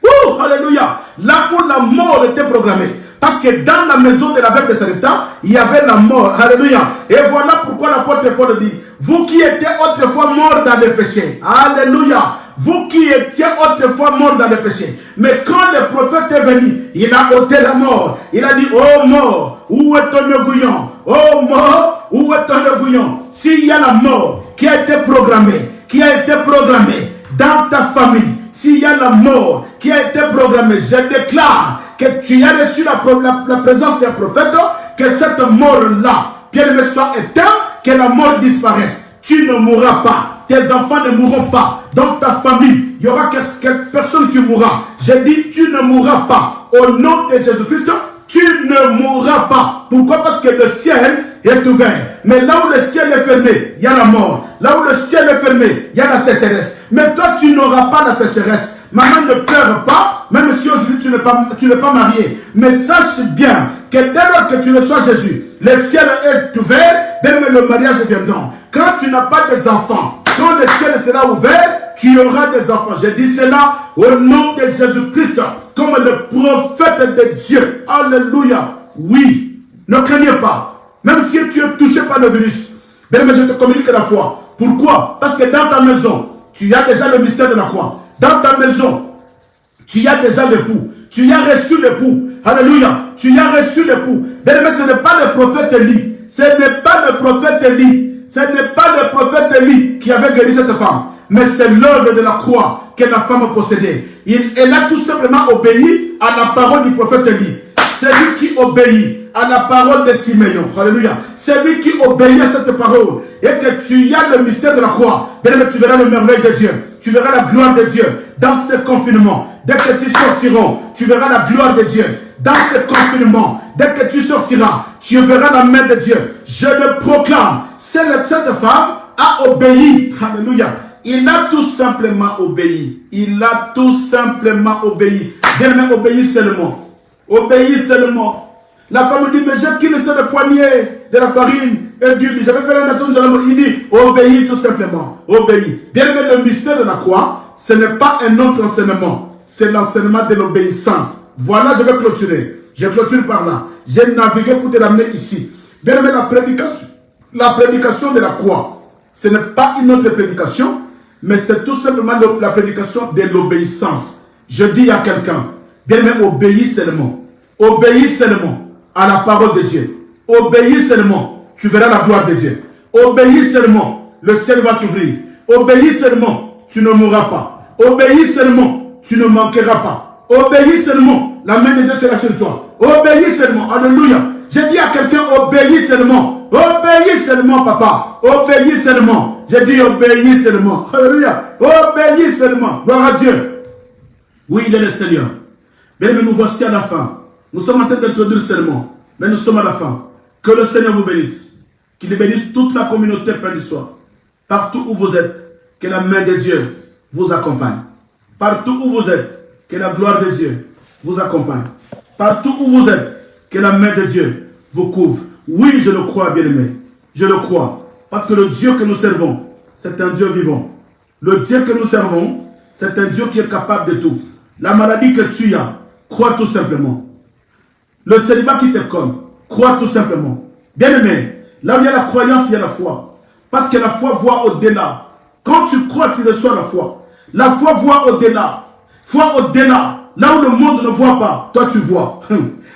Ouh, alléluia. Là où la mort était programmée. Parce que dans la maison de la veuve de Sarepta, il y avait la mort. Alléluia. Et voilà pourquoi l'apôtre Paul dit, vous qui étiez autrefois morts dans le péché. Alléluia. Vous qui étiez autrefois morts dans le péché. Mais quand le prophète est venu, il a ôté la mort. Il a dit, oh mort, où est ton aiguillon? Oh mort, où est ton aiguillon? S'il y a la mort qui a été programmée, dans ta famille, s'il y a la mort qui a été programmée, je déclare que tu as reçu la présence d'un prophète, que cette mort-là, bien-aimé, soit éteinte, que la mort disparaisse. Tu ne mourras pas. Tes enfants ne mourront pas. Dans ta famille, il y aura quelques personnes qui mourront. J'ai dit, tu ne mourras pas. Au nom de Jésus-Christ, tu ne mourras pas. Pourquoi? Parce que le ciel est ouvert. Mais là où le ciel est fermé, il y a la mort. Là où le ciel est fermé, il y a la sécheresse. Mais toi, tu n'auras pas la sécheresse. Maman, ne pleure pas, même si aujourd'hui tu n'es pas marié. Mais sache bien que dès lors que tu reçois Jésus, le ciel est ouvert, même le mariage viendra. Quand tu n'as pas des enfants, quand le ciel sera ouvert, tu auras des enfants. Je dis cela au nom de Jésus-Christ, comme le prophète de Dieu. Alléluia. Oui, ne craignez pas. Même si tu es touché par le virus, bien, mais je te communique la foi. Pourquoi? Parce que dans ta maison, tu as déjà le mystère de la croix. Dans ta maison, tu as déjà l'époux. Tu as reçu l'époux. Alléluia. Tu as reçu l'époux. Bien, mais ce n'est pas le prophète Élie. Ce n'est pas le prophète Élie. Ce n'est pas le prophète Élie qui avait guéri cette femme. Mais c'est l'œuvre de la croix que la femme possédait. Elle a tout simplement obéi à la parole du prophète Élie. Celui qui obéit à la parole de Simeon. Alléluia. C'est lui qui obéit à cette parole. Et que tu y as le mystère de la croix. Bien-aimé, tu verras le merveille de Dieu. Tu verras la gloire de Dieu dans ce confinement. Dès que tu sortiras, tu verras la gloire de Dieu. Dans ce confinement, dès que tu sortiras, tu verras la main de Dieu. Je le proclame. Cette femme a obéi. Alléluia. Il a tout simplement obéi. Il a tout simplement obéi. Bien-aimé, obéis seulement. Obéis seulement. La femme dit, mais j'ai qu'il laissé le poignet de la farine et d'huile. J'avais fait un gâteau, il dit, obéis tout simplement. Obéis. Bien-aimé, le mystère de la croix, ce n'est pas un autre enseignement. C'est l'enseignement de l'obéissance. Voilà, je vais clôturer. Je clôture par là. J'ai navigué pour te ramener ici. Bien-aimé, la prédication de la croix, ce n'est pas une autre prédication, mais c'est tout simplement la prédication de l'obéissance. Je dis à quelqu'un, bien-aimé, obéis seulement. Obéis seulement à la parole de Dieu. Obéis seulement, tu verras la gloire de Dieu. Obéis seulement, le ciel va s'ouvrir. Obéis seulement, tu ne mourras pas. Obéis seulement, tu ne manqueras pas. Obéis seulement, la main de Dieu sera sur toi. Obéis seulement, alléluia. J'ai dit à quelqu'un, obéis seulement. Obéis seulement, papa. Obéis seulement. J'ai dit, obéis seulement. Alléluia. Obéis seulement. Gloire à Dieu. Oui, il est le Seigneur. Bien, mais nous voici à la fin. Nous sommes en train d'introduire seulement, mais nous sommes à la fin. Que le Seigneur vous bénisse. Qu'il bénisse toute la communauté Pain du Soir. Partout où vous êtes, que la main de Dieu vous accompagne. Partout où vous êtes, que la gloire de Dieu vous accompagne. Partout où vous êtes, que la main de Dieu vous couvre. Oui, je le crois, bien-aimé. Je le crois. Parce que le Dieu que nous servons, c'est un Dieu vivant. Le Dieu que nous servons, c'est un Dieu qui est capable de tout. La maladie que tu as, crois tout simplement. Le célibat qui te colle, crois tout simplement. Bien-aimé, là où il y a la croyance, il y a la foi. Parce que la foi voit au-delà. Quand tu crois, tu reçois la foi. La foi voit au-delà. Foi au-delà. Là où le monde ne voit pas, toi tu vois.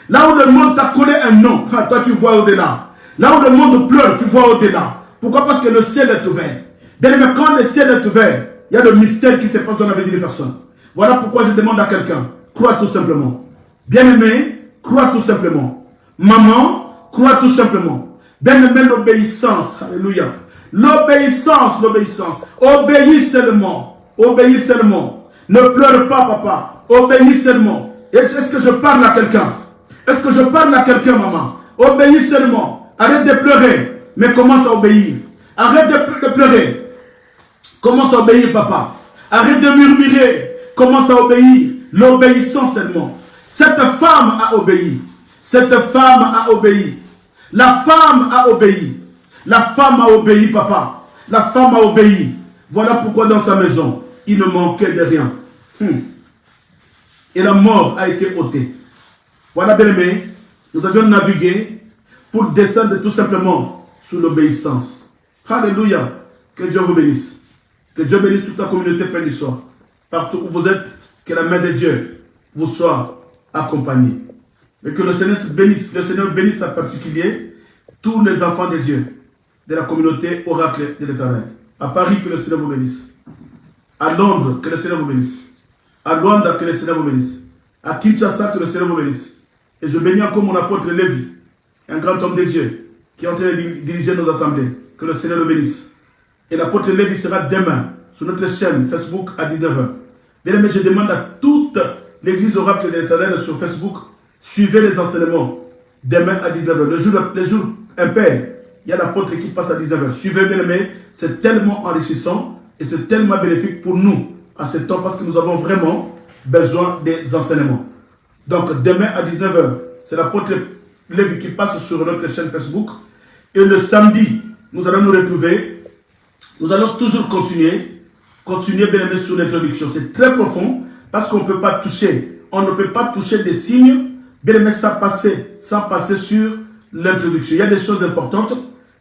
Là où le monde t'a collé un nom, toi tu vois au-delà. Là où le monde pleure, tu vois au-delà. Pourquoi? Parce que le ciel est ouvert. Bien-aimé, quand le ciel est ouvert, il y a le mystère qui se passe dans la vie des personnes. Voilà pourquoi je demande à quelqu'un, crois tout simplement. Bien-aimé, crois tout simplement. Maman, crois tout simplement. Bien-aimé, l'obéissance. Alléluia. L'obéissance, l'obéissance. Obéis seulement. Obéis seulement. Ne pleure pas, papa. Obéis seulement. Est-ce que je parle à quelqu'un? Est-ce que je parle à quelqu'un, maman? Obéis seulement. Arrête de pleurer, mais commence à obéir. Arrête de pleurer. Commence à obéir, papa. Arrête de murmurer. Commence à obéir. L'obéissance seulement. Cette femme a obéi. Cette femme a obéi. La femme a obéi. La femme a obéi, papa. La femme a obéi. Voilà pourquoi dans sa maison, il ne manquait de rien. Et la mort a été ôtée. Voilà, bien-aimés, nous avions navigué pour descendre tout simplement sous l'obéissance. Alléluia. Que Dieu vous bénisse. Que Dieu bénisse toute la communauté Pain du Soir. Partout où vous êtes, que la main de Dieu vous soit accompagnée. Et que le Seigneur bénisse en particulier tous les enfants de Dieu, de la communauté Oracle de l'Éternel. À Paris, que le Seigneur vous bénisse. À Londres, que le Seigneur vous bénisse. À Luanda, que le Seigneur vous bénisse. À Kinshasa, que le Seigneur vous bénisse. Et je bénis encore mon apôtre Lévi, un grand homme de Dieu, qui est en train de diriger nos assemblées. Que le Seigneur le bénisse. Et l'apôtre Lévi sera demain sur notre chaîne Facebook à 19h. Bien aimé, je demande à toute l'église Oracle de l'Éternel sur Facebook, suivez les enseignements demain à 19h. Le jour impair, il y a l'apôtre qui passe à 19h. Suivez, bien aimé, c'est tellement enrichissant et c'est tellement bénéfique pour nous à ce temps parce que nous avons vraiment besoin des enseignements. Donc demain à 19h, c'est l'apôtre Lévi qui passe sur notre chaîne Facebook. Et le samedi, nous allons nous retrouver. Nous allons toujours continuer bien aimé sur l'introduction. C'est très profond parce qu'on ne peut pas toucher. On ne peut pas toucher des signes, bien aimé, sans passer sur l'introduction. Il y a des choses importantes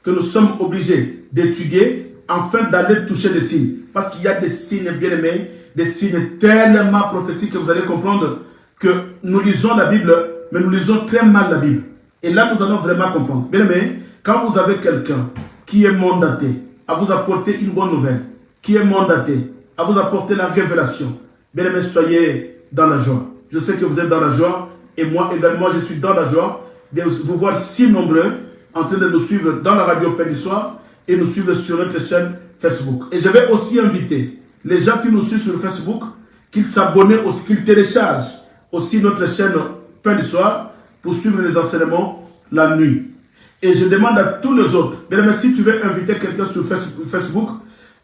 que nous sommes obligés d'étudier afin d'aller toucher des signes. Parce qu'il y a des signes, bien aimés, des signes tellement prophétiques que vous allez comprendre que nous lisons la Bible, mais nous lisons très mal la Bible. Et là, nous allons vraiment comprendre. Bien aimé, quand vous avez quelqu'un qui est mandaté à vous apporter une bonne nouvelle, qui est mandaté à vous apporter la révélation, bien aimé, soyez dans la joie. Je sais que vous êtes dans la joie et moi également, je suis dans la joie de vous voir si nombreux en train de nous suivre dans la radio Pain du Soir et nous suivre sur notre chaîne Facebook. Et je vais aussi inviter les gens qui nous suivent sur Facebook qu'ils s'abonnent aussi, qu'ils téléchargent aussi notre chaîne Pain du Soir pour suivre les enseignements la nuit. Et je demande à tous les autres, mais si tu veux inviter quelqu'un sur Facebook,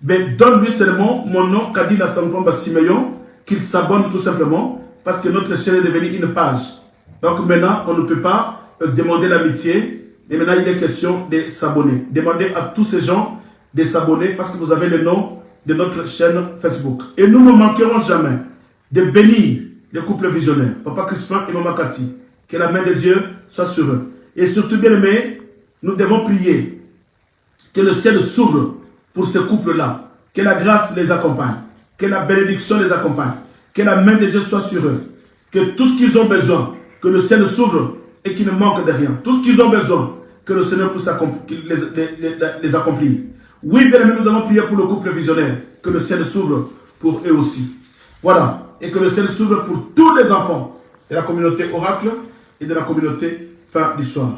ben donne-lui seulement mon nom, Kadila Sankomba Simeyon, qu'il s'abonne tout simplement, parce que notre chaîne est devenue une page. Donc maintenant, on ne peut pas demander l'amitié, mais maintenant il est question de s'abonner. Demandez à tous ces gens de s'abonner, parce que vous avez le nom de notre chaîne Facebook. Et nous ne manquerons jamais de bénir les couples visionnaires, Papa Crispin et Maman Cathy. Que la main de Dieu soit sur eux. Et surtout, bien aimés, nous devons prier que le ciel s'ouvre pour ces couples-là. Que la grâce les accompagne. Que la bénédiction les accompagne. Que la main de Dieu soit sur eux. Que tout ce qu'ils ont besoin, que le ciel s'ouvre et qu'ils ne manquent de rien. Tout ce qu'ils ont besoin, que le Seigneur puisse les accomplir. Oui, bien aimés, nous devons prier pour le couple visionnaire. Que le ciel s'ouvre pour eux aussi. Voilà. Et que le ciel s'ouvre pour tous les enfants de la communauté Oracle et de la communauté Pain du Soir.